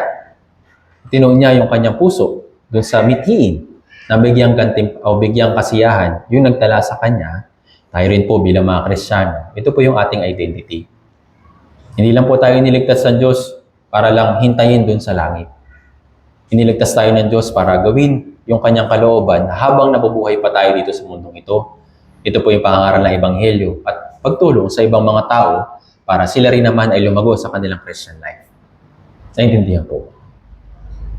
tinuon niya yung kanyang puso doon sa mithiin na bigyang kasiyahan, yung nagtala sa kanya, tayo rin po bilang mga Kristiyano. Ito po yung ating identity. Hindi lang po tayo iniligtas sa Diyos para lang hintayin doon sa langit. Iniligtas tayo ng Diyos para gawin yung kanyang kalooban habang nabubuhay pa tayo dito sa mundong ito. Ito po yung pangangaral ng Ebanghelyo at pagtulong sa ibang mga tao para sila rin naman ay lumago sa kanilang Christian life. Naintindihan po.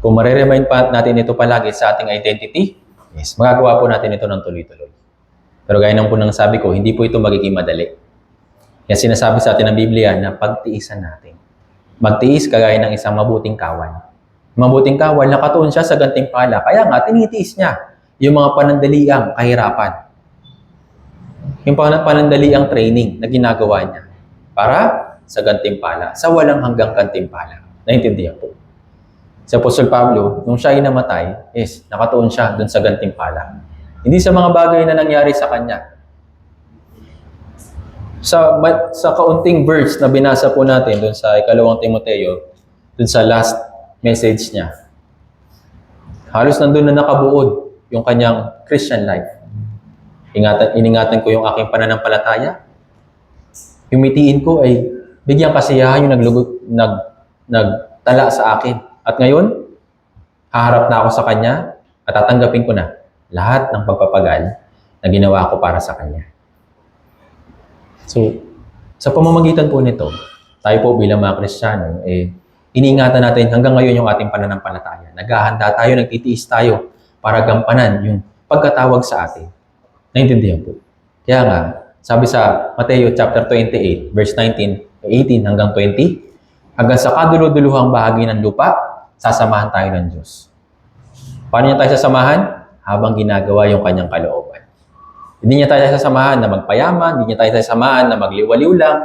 Kung mariremind pa natin ito palagi sa ating identity, yes, magagawa po natin ito ng tuloy-tuloy. Pero gaya ng po nang sabi ko, hindi po ito magiging madali. Kaya sinasabi sa atin ng Biblia na pagtiisan natin. Magtiis kagaya ng isang mabuting kawan. Mabuting kawan, nakatuon siya sa gantimpala. Kaya nga, tinitiis niya yung mga panandaliang kahirapan. Yung panandaliang training na ginagawa niya para sa gantimpala, sa walang hanggang gantimpala. Naintindihan po. Si Apostol Pablo, nung siya ay namatay, nakatuon siya dun sa gantimpala. Hindi sa mga bagay na nangyari sa kanya. Sa kaunting verse na binasa po natin dun sa 2 Timoteo, dun sa last message niya, halos nandun na nakabuod yung kanyang Christian life. Iningatan ko yung aking pananampalataya. Yung mitiin ko ay bigyang kasiyahan yung nagtala sa akin. At ngayon, haharap na ako sa Kanya at tatanggapin ko na lahat ng pagpapagal na ginawa ko para sa Kanya. So, sa pamamagitan po nito, tayo po bilang mga Kristiyano, iniingatan natin hanggang ngayon yung ating pananampalataya. Naghahanda tayo, nagtitiis tayo para gampanan yung pagkatawag sa atin. Naintindihan po. Kaya nga, sabi sa Mateo chapter 28, verse 18 hanggang 20, hanggang sa kaduluduluhang bahagi ng lupa, sasamahan tayo ng Diyos. Paano niya tayo sasamahan? Habang ginagawa yung kanyang kalooban. Hindi niya tayo sasamahan na magpayaman, hindi niya tayo sasamahan na magliwaliw lang.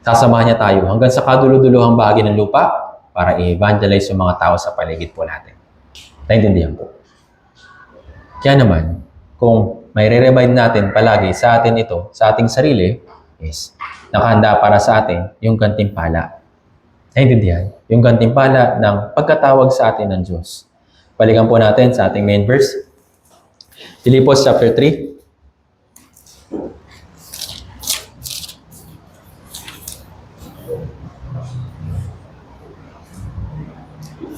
Sasamahan niya tayo hanggang sa kaduluduluhang bahagi ng lupa para i-evangelize yung mga tao sa paligid po natin. Naintindihan po. Kaya naman, kung may re-remind natin palagi sa atin ito, sa ating sarili, is nakahanda para sa atin yung gantimpala. Naintindihan? Yung gantimpala ng pagkatawag sa atin ng Diyos. Balikan po natin sa ating main verse. Filipos chapter 3.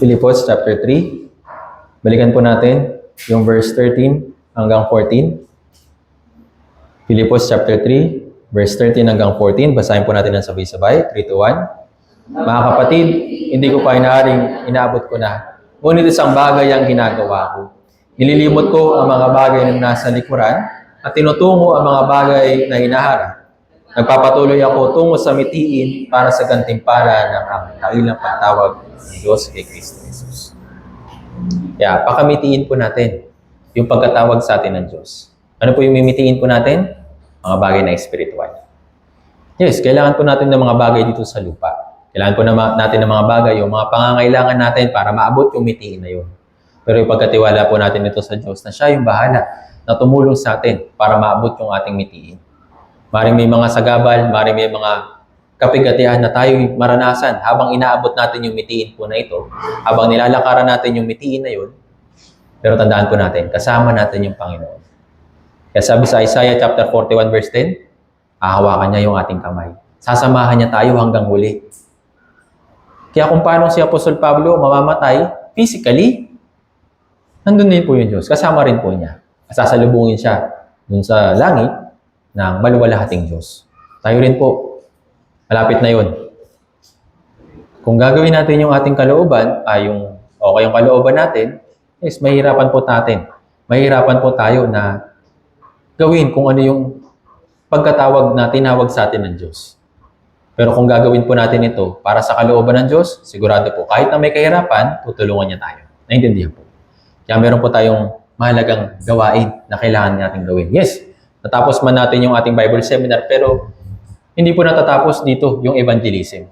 Filipos chapter 3. Balikan po natin yung verse 13 hanggang 14. Filipos chapter 3, verse 13 hanggang 14. Basahin po natin ng sabay-sabay. 3, 2, 1. Mga kapatid, hindi ko pa inaabot ko na. Ngunit isang bagay ang ginagawa ko. Nililimot ko ang mga bagay na nasa likuran at tinutungo ang mga bagay na hinaharap. Nagpapatuloy ako tungo sa mitiin para sa gantimpala ng dakilang pagtawag ng Diyos kay Kristo Jesus. Kaya, pakamitiin po natin yung pagkatawag sa atin ng Diyos. Ano po yung mimitiin po natin? Mga bagay na espiritual. Yes, kailangan po natin ng mga bagay dito sa lupa. Kailangan po natin ng mga bagay, yung mga pangangailangan natin para maabot yung mitiin na yun. Pero yung pagkatiwala po natin ito sa Diyos na siya yung bahala na tumulong sa atin para maabot yung ating mitiin. Maring may mga sagabal, maring may mga kapigatihan na tayo maranasan habang inaabot natin yung mitiin po na ito, habang nilalakaran natin yung mitiin na yun, pero tandaan po natin, kasama natin yung Panginoon. Kaya sabi sa Isaiah chapter 41 verse 10, hahawakan niya yung ating kamay. Sasamahan niya tayo hanggang huli. Kaya kung paano si Apostol Pablo mamamatay physically, nandun din po yung Diyos. Kasama rin po niya. Sasalubungin siya dun sa langit ng maluwalhating Diyos. Tayo rin po. Malapit na yun. Kung gagawin natin yung ating kalooban, yung kalooban natin, is mahirapan po natin. Mahirapan po tayo na gawin kung ano yung pagkatawag na tinawag sa atin ng Diyos. Pero kung gagawin po natin ito para sa kalooban ng Diyos, sigurado po, kahit na may kahirapan, tutulungan niya tayo. Naintindihan po. Kaya meron po tayong mahalagang gawain na kailangan natin gawin. Yes, natapos man natin yung ating Bible seminar, pero hindi po natatapos dito yung evangelism.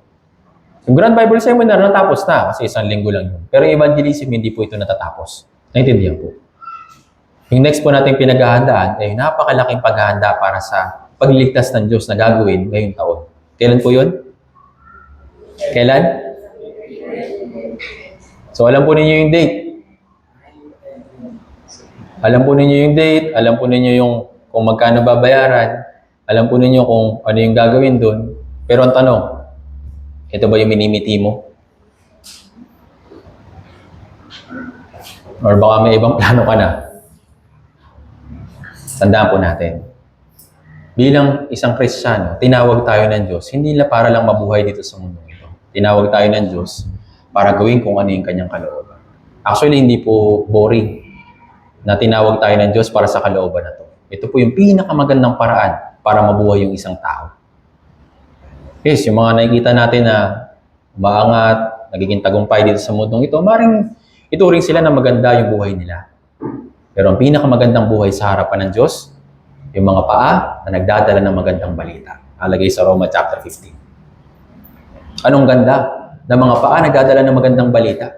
Yung Grand Bible Seminar natapos na kasi isang linggo lang yun. Pero yung evangelism, hindi po ito natatapos. Naintindihan po. Yung next po natin pinaghahandaan ay napakalaking paghahanda para sa pagliligtas ng Diyos na gagawin ngayong taon. Kailan po yun? Kailan? So alam po ninyo yung date. Alam po ninyo yung date, alam po ninyo yung kung magkano babayaran, alam po ninyo kung ano yung gagawin doon. Pero ang tanong, ito ba yung minimiti mo? Or baka may ibang plano ka na? Tandaan po natin. Bilang isang Kristiyano, tinawag tayo ng Diyos, hindi na para lang mabuhay dito sa mundo ito. Tinawag tayo ng Diyos para gawin kung ano yung kanyang kalooban. Actually, hindi po boring na tinawag tayo ng Diyos para sa kalooban na ito. Ito po yung pinakamagandang paraan para mabuhay yung isang tao. Yes, yung mga nakikita natin na umaangat, nagiging tagumpay dito sa mundong ito, maring ituring sila na maganda yung buhay nila. Pero ang pinakamagandang buhay sa harapan ng Diyos, yung mga paa na nagdadala ng magandang balita. Alagay sa Roma chapter 15. Anong ganda na mga paa nagdadala ng magandang balita?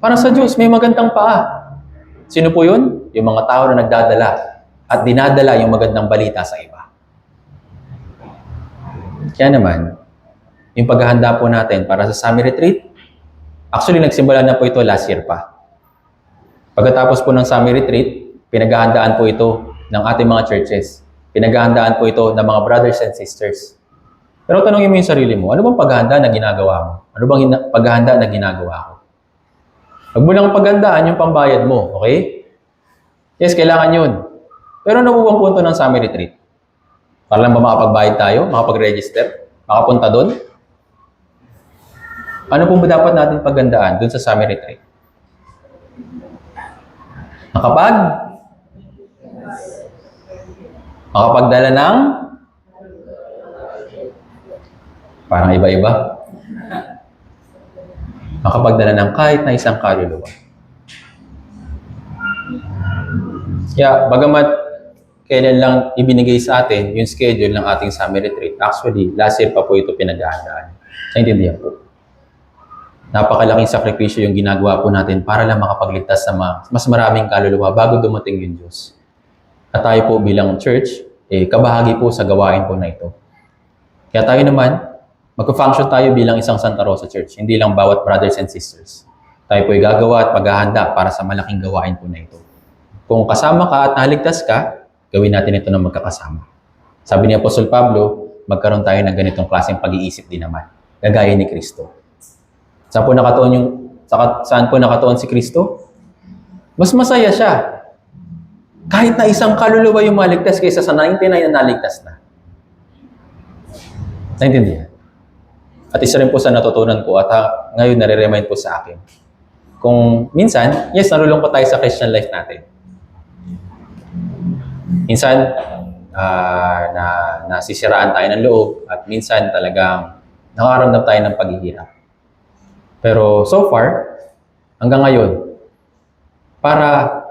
Para sa Diyos, may magandang paa. Sino po yun? Yung mga tao na nagdadala at dinadala yung magandang balita sa iba. Kaya naman, yung paghahanda po natin para sa Summer Retreat, actually nagsimula na po ito last year pa. Pagkatapos po ng Summer Retreat, pinaghahandaan po ito ng ating mga churches. Pinaghahandaan po ito ng mga brothers and sisters. Pero tanongin mo yung sarili mo, ano bang paghahanda na ginagawa mo? Ano bang paghahanda na ginagawa ko? Huwag mo lang paghandaan yung pambayad mo, okay? Yes, kailangan yun. Pero ano po bang punto ng Summer Retreat? Para lang ba makapagbayad tayo? Makapag-register? Makapunta doon? Ano po ba dapat natin paghandaan doon sa Summer Retreat? Makapag? Makapagdala ng? Parang iba-iba. Makapagdala ng kahit na isang kaluluwa. Kaya, bagamat kailan lang ibinigay sa atin yung schedule ng ating summer retreat, actually, last year pa po ito pinag-aandaan. Naintindihan po. Napakalaking sakripisyo yung ginagawa po natin para lang makapagligtas sa mas maraming kaluluwa bago dumating yung Diyos. At tayo po bilang church, kabahagi po sa gawain po na ito. Kaya tayo naman, magpa-function tayo bilang isang Santa Rosa Church, hindi lang bawat brothers and sisters. Tayo po'y gagawa at maghahanda para sa malaking gawain po na ito. Kung kasama ka at naligtas ka, gawin natin ito ng magkakasama. Sabi ni Apostol Pablo, magkaroon tayo ng ganitong klaseng pag-iisip din naman, gagaya ni Kristo. Saan po nakatuon si Kristo? Mas masaya siya. Kahit na isang kaluluwa yung maligtas kaysa sa 99 na naligtas na. Naintindihan? At isa rin po sa natutunan ko at ngayon nare-remind po sa akin. Kung minsan, yes, nalulungkot tayo sa Christian life natin. Minsan, nasisiraan tayo ng loob at minsan talagang nakaramdam tayo ng paghihirap. Pero so far, hanggang ngayon, para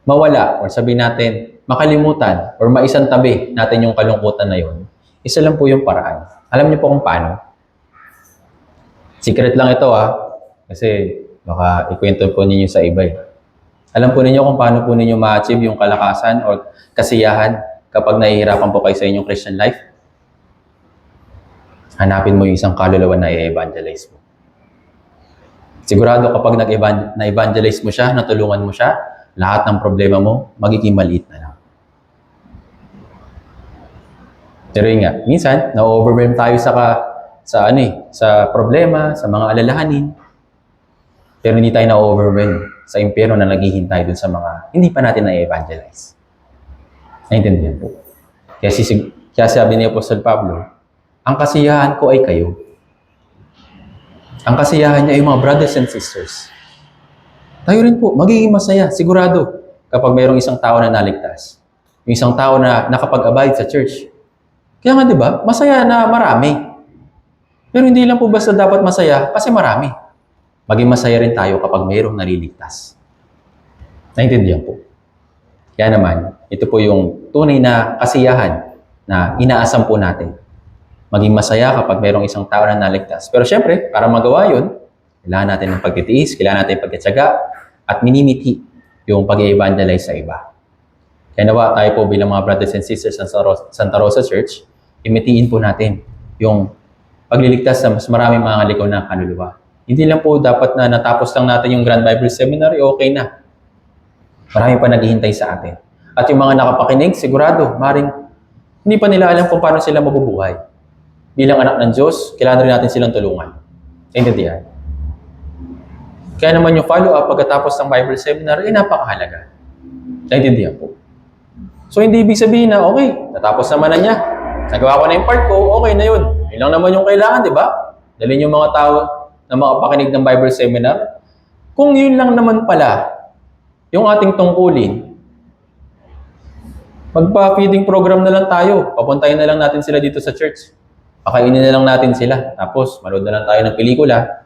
mawala or sabihin natin, makalimutan or maisantabi natin yung kalungkutan na yun, isa lang po yung paraan. Alam niyo po kung paano? Secret lang ito kasi baka ikwento po ninyo sa iba eh. Alam po ninyo kung paano po ninyo ma-achieve yung kalakasan o kasiyahan kapag nahihirapan po kayo sa inyong Christian life? Hanapin mo yung isang kaluluwa na i-evangelize mo. Sigurado kapag na-evangelize mo siya, natulungan mo siya, lahat ng problema mo, magiging maliit na lang. Pero yun nga, minsan, na-overwhelm tayo sa problema, sa mga alalahanin. Pero hindi tayo na-overwhelm sa impyerno na naghihintay dun sa mga hindi pa natin na-evangelize. Naintindihan po. Kaya sabi ni Apostol Pablo, ang kasiyahan ko ay kayo. Ang kasiyahan niya ay mga brothers and sisters. Tayo rin po, magiging masaya, sigurado, kapag mayroong isang tao na naligtas. Yung isang tao na nakapag-abide sa church. Kaya nga, di ba, masaya na marami. Pero hindi lang po basta dapat masaya kasi marami. Maging masaya rin tayo kapag mayroong naliligtas. Naintindihan po. Kaya naman, ito po yung tunay na kasiyahan na inaasam po natin. Maging masaya kapag mayroong isang tao na naligtas. Pero syempre, para magawa yun, kailangan natin ng pagtitiis, kailangan natin ng pagtitiyaga, at minimiti yung pag-evangelize sa iba. Kaya nawa tayo po bilang mga brothers and sisters sa Santa Rosa Church, imitiin po natin yung pagliligtas sa mas maraming mga ligaw na kaluluwa. Hindi lang po dapat na natapos lang natin yung Grand Bible Seminary, okay na. Marami pa naghihintay sa atin. At yung mga nakapakinig, sigurado, maring hindi pa nila alam kung paano sila mabubuhay. Bilang anak ng Diyos, kailangan rin natin silang tulungan. Naintindihan? Kaya naman yung follow-up pagkatapos ng Bible Seminar ay napakahalaga. Naintindihan po. So hindi ibig sabihin na, okay, natapos naman na niya. Nagawa ko na yung part ko, okay na yun. Yun lang naman yung kailangan, di ba? Dalhin yung mga tao na makapakinig ng Bible Seminar. Kung yun lang naman pala, yung ating tungkulin, magpa-feeding program na lang tayo. Papuntahin na lang natin sila dito sa church. Pakainin na lang natin sila. Tapos, manood na lang tayo ng pelikula.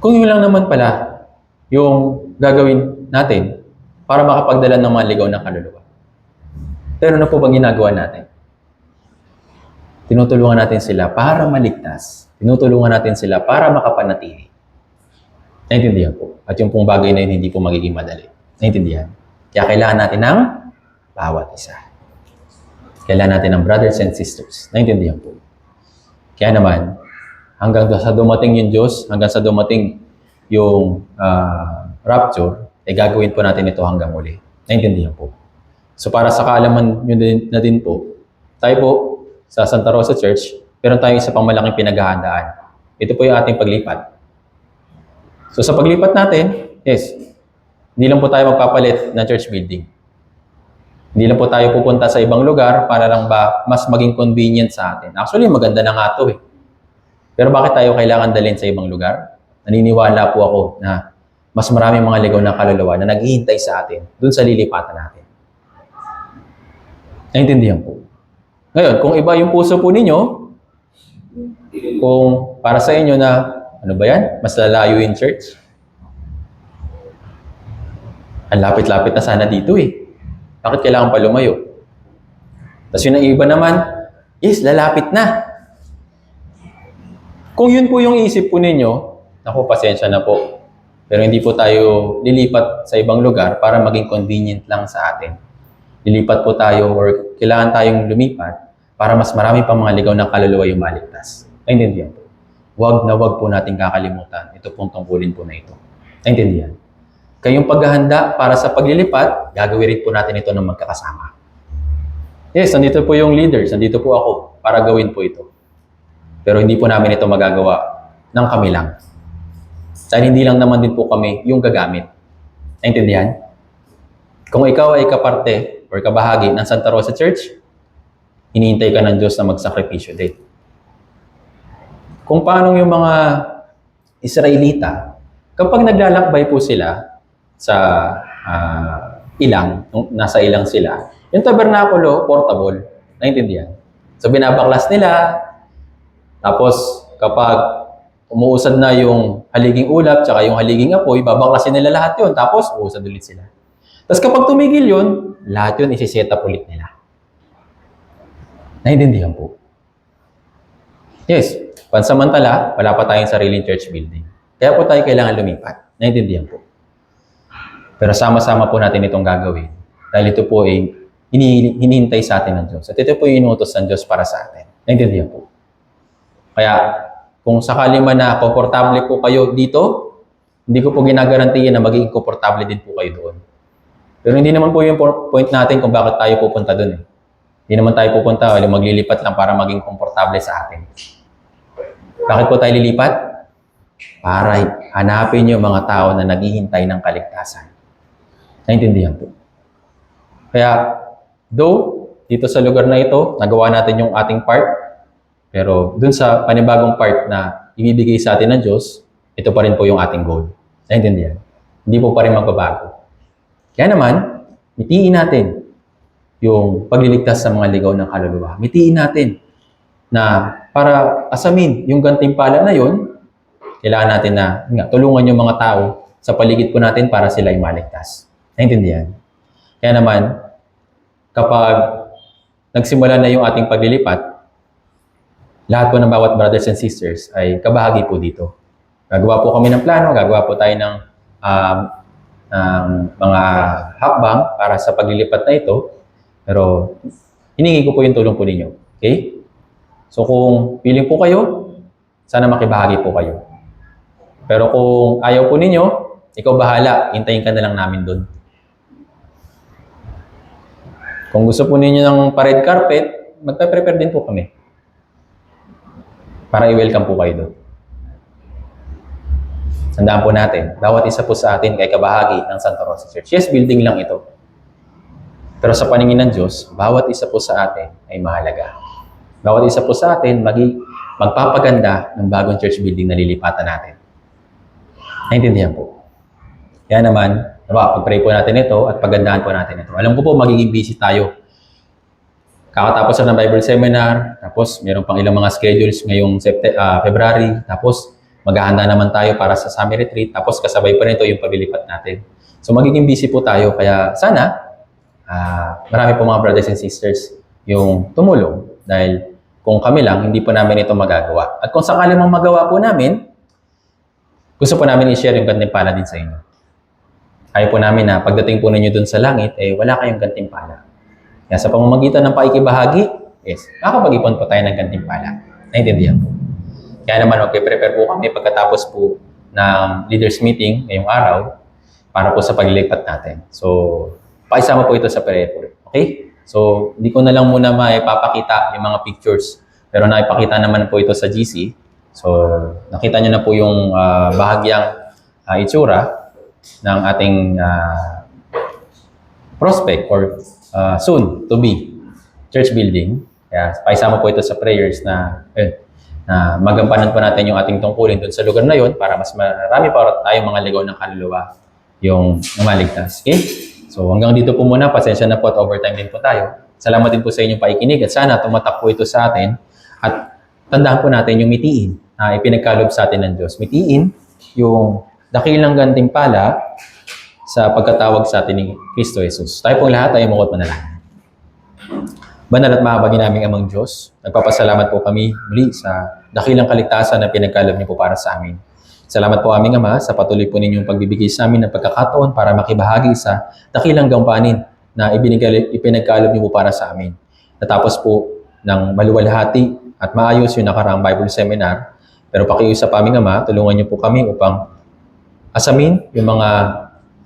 Kung yun lang naman pala yung gagawin natin para makapagdala ng mga ligaw na kaluluwa. Pero ano po bang ginagawa natin? Tinutulungan natin sila para maligtas. Tinutulungan natin sila para makapanatili. Naintindihan po. At yung pong bagay na yun, hindi po magiging madali. Naintindihan? Kaya kailangan natin ng bawat isa. Kailangan natin ng brothers and sisters. Naintindihan po. Kaya naman, hanggang sa dumating yung Diyos, hanggang sa dumating yung rapture, gagawin po natin ito hanggang uli. Naintindihan po. So para sa kaalaman nyo na din po, tayo po sa Santa Rosa Church, meron tayong isa pang malaking pinaghahandaan. Ito po yung ating paglipat. So sa paglipat natin, yes, hindi lang po tayo magpapalit ng church building. Hindi lang po tayo pupunta sa ibang lugar para lang ba mas maging convenient sa atin. Actually, maganda na nga ito eh. Pero bakit tayo kailangan dalhin sa ibang lugar? Naniniwala po ako na mas maraming mga ligaw na kaluluwa na naghihintay sa atin dun sa lilipatan natin. Naintindihan po. Ngayon, kung iba yung puso po ninyo, kung para sa inyo na, ano ba yan? Mas lalayo yung church? Ang lapit-lapit na sana dito eh. Bakit kailangan pa lumayo? Tapos yun ang iba naman, yes, lalapit na. Kung yun po yung isip po ninyo, naku, pasensya na po. Pero hindi po tayo lilipat sa ibang lugar para maging convenient lang sa atin. Lilipat po tayo or kailangan tayong lumipat para mas marami pang mga ligaw ng kaluluwa yung maligtas. Naintindihan po. Huwag na huwag po natin kakalimutan. Ito pong tungkulin po na ito. Naintindihan? Kayong paghahanda para sa paglilipat, gagawin po natin ito ng magkakasama. Yes, nandito po yung leaders, nandito po ako para gawin po ito. Pero hindi po namin ito magagawa ng kami lang. Dahil hindi lang naman din po kami yung gagamit. Naintindihan? Kung ikaw ay kaparte or kabahagi ng Santa Rosa Church, hinihintay ka ng Diyos na magsakripisyo din. Kung paano yung mga Israelita, kapag naglalakbay po sila sa ilang, nasa ilang sila, yung tabernakulo, portable. Naintindihan? So binabaklas nila, tapos kapag umuusad na yung haliging ulap tsaka yung haliging apoy, babaklasin nila lahat yun, tapos uusad ulit sila. Tapos kapag tumigil yun, lahat yun isi-set up ulit nila. Naintindihan po. Yes, pansamantala, wala pa tayong sariling church building. Kaya po tayo kailangan lumipat. Naintindihan po. Pero sama-sama po natin itong gagawin. Dahil ito po ay hinihintay sa atin ng Diyos. At ito po yung inutos ng Diyos para sa atin. Naintindihan po. Kaya, kung sakali man na komportable po kayo dito, hindi ko po ginagarantiyan na magiging komportable din po kayo doon. Pero hindi naman po yung point natin kung bakit tayo pupunta doon. Hindi naman tayo pupunta o maglilipat lang para maging komportable sa atin. Bakit po tayo lilipat? Para hanapin yung mga tao na naghihintay ng kaligtasan. Naintindihan po. Kaya, though, dito sa lugar na ito, nagawa natin yung ating part, pero dun sa panibagong part na ibibigay sa atin ng Diyos, ito pa rin po yung ating goal. Naintindihan? Hindi po pa rin magbabago. Kaya naman, mitiin natin yung pagliligtas sa mga ligaw ng kaluluwa. Mitiin natin na para asamin yung gantimpala na yun, kailangan natin na tulungan yung mga tao sa paligid po natin para sila ay maligtas. Naintindihan? Kaya naman, kapag nagsimula na yung ating paglilipat, lahat po ng bawat brothers and sisters ay kabahagi po dito. Gagawa po kami ng plano, gagawa po tayo ng mga hakbang para sa paglilipat na ito. Pero hiningi ko po yung tulong po ninyo. Okay? So kung feeling po kayo, sana makibahagi po kayo. Pero kung ayaw po ninyo, ikaw bahala, hintayin ka na lang namin doon. Kung gusto po ninyo ng pa-red carpet, magpe-prepare din po kami. Para i-welcome po kayo doon. Tandaan po natin, bawat isa po sa atin kay kabahagi ng Santa Rosa Church. Yes, building lang ito. Pero sa paningin ng Diyos, bawat isa po sa atin ay mahalaga. Bawat isa po sa atin magpapaganda ng bagong church building na lilipatan natin. Naintindihan po. Kaya naman, pag-pray po natin ito at pagandahan po natin ito. Alam ko po, magiging busy tayo. Kakatapos na ng Bible seminar, tapos meron pang ilang mga schedules ngayong February, tapos maghahanda naman tayo para sa summer retreat, tapos kasabay pa nito yung paglilipat natin. So magiging busy po tayo, kaya sana marami po mga brothers and sisters yung tumulong dahil kung kami lang, hindi po namin ito magagawa. At kung sakali mang magawa po namin, gusto po namin i-share yung gantimpala din sa inyo. Ayaw po namin na pagdating po ninyo dun sa langit, wala kayong gantimpala. Kaya sa pamamagitan ng paikibahagi, yes, makakapag-ipon po tayo ng gantimpala. Naintindihan po. Kaya naman, mag-prepare po kami pagkatapos po ng leaders meeting ngayong araw para po sa paglilipat natin. So, pakisama po ito sa prayer po. Okay? So, hindi ko na lang muna maipapakita yung mga pictures. Pero naipakita naman po ito sa GC. So, nakita nyo na po yung bahagyang itsura ng ating prospect or soon to be church building. Kaya paisama po ito sa prayers na na magampanan po natin yung ating tungkulin doon sa lugar na yon para mas marami pa tayong mga ligaw ng kaluluwa yung maligtas. Okay? So hanggang dito po muna, pasensya na po at overtime din po tayo. Salamat din po sa inyong paikinig at sana tumatak po ito sa atin at tandaan po natin yung mitiin na ipinagkalob sa atin ng Diyos. Mitiin yung dakilang gantimpala sa pagkatawag sa atin ni Kristo Jesus. Tayo pong lahat ay mukot manalangin. Banal at mahabagin naming Amang Diyos, nagpapasalamat po kami muli sa dakilang kaligtasan na pinagkalob niyo po para sa amin. Salamat po aming Ama sa patuloy po ninyong pagbibigay sa amin ng pagkakataon para makibahagi sa dakilang gampanin na ipinagkalob niyo po para sa amin. Natapos po ng maluwalhati at maayos yung nakaraang Bible Seminar, pero pakiusap aming Ama, tulungan niyo po kami upang asamin yung mga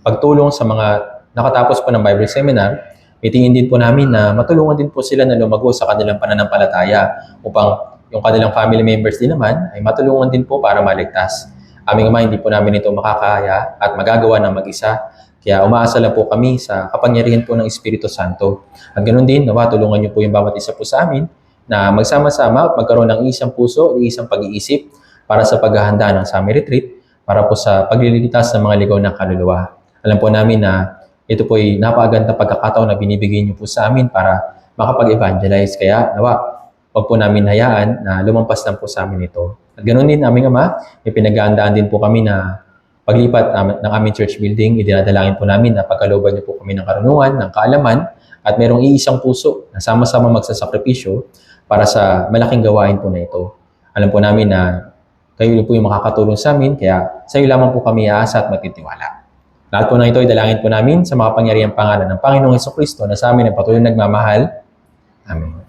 pagtulong sa mga nakatapos po ng Bible Seminar. Mitingin din po namin na matulungan din po sila na lumago sa kanilang pananampalataya upang yung kanilang family members din naman ay matulungan din po para maligtas. Aming Ama, hindi po namin ito makakaya at magagawa ng mag-isa. Kaya umaasa lang po kami sa kapangyarihan po ng Espiritu Santo. At ganoon din, nawa tulungan niyo po yung bawat isa po sa amin na magsama-sama at magkaroon ng isang puso at isang pag-iisip para sa paghahanda ng summer retreat para po sa paglililigtas ng mga ligaw ng kaluluwa. Alam po namin na ito po ay napakagandang pagkakataon na binibigay niyo po sa amin para makapag-evangelize. Kaya nawa, huwag po namin hayaan na lumampas lang po sa amin ito. At ganoon din, aming Ama, may pinag-aandaan din po kami na paglipat ng aming church building. Idinadalangin po namin na pagkalooban niyo po kami ng karunungan, ng kaalaman, at mayroong iisang puso na sama-sama magsasakripisyo para sa malaking gawain po na ito. Alam po namin na kayo po yung makakatulong sa amin, kaya sa iyo lamang po kami aasa at magtitiwala. Lahat po na ito, idalangin po namin sa makapangyarihang pangalan ng Panginoong Hesukristo na sa amin ay patuloy nagmamahal. Amen.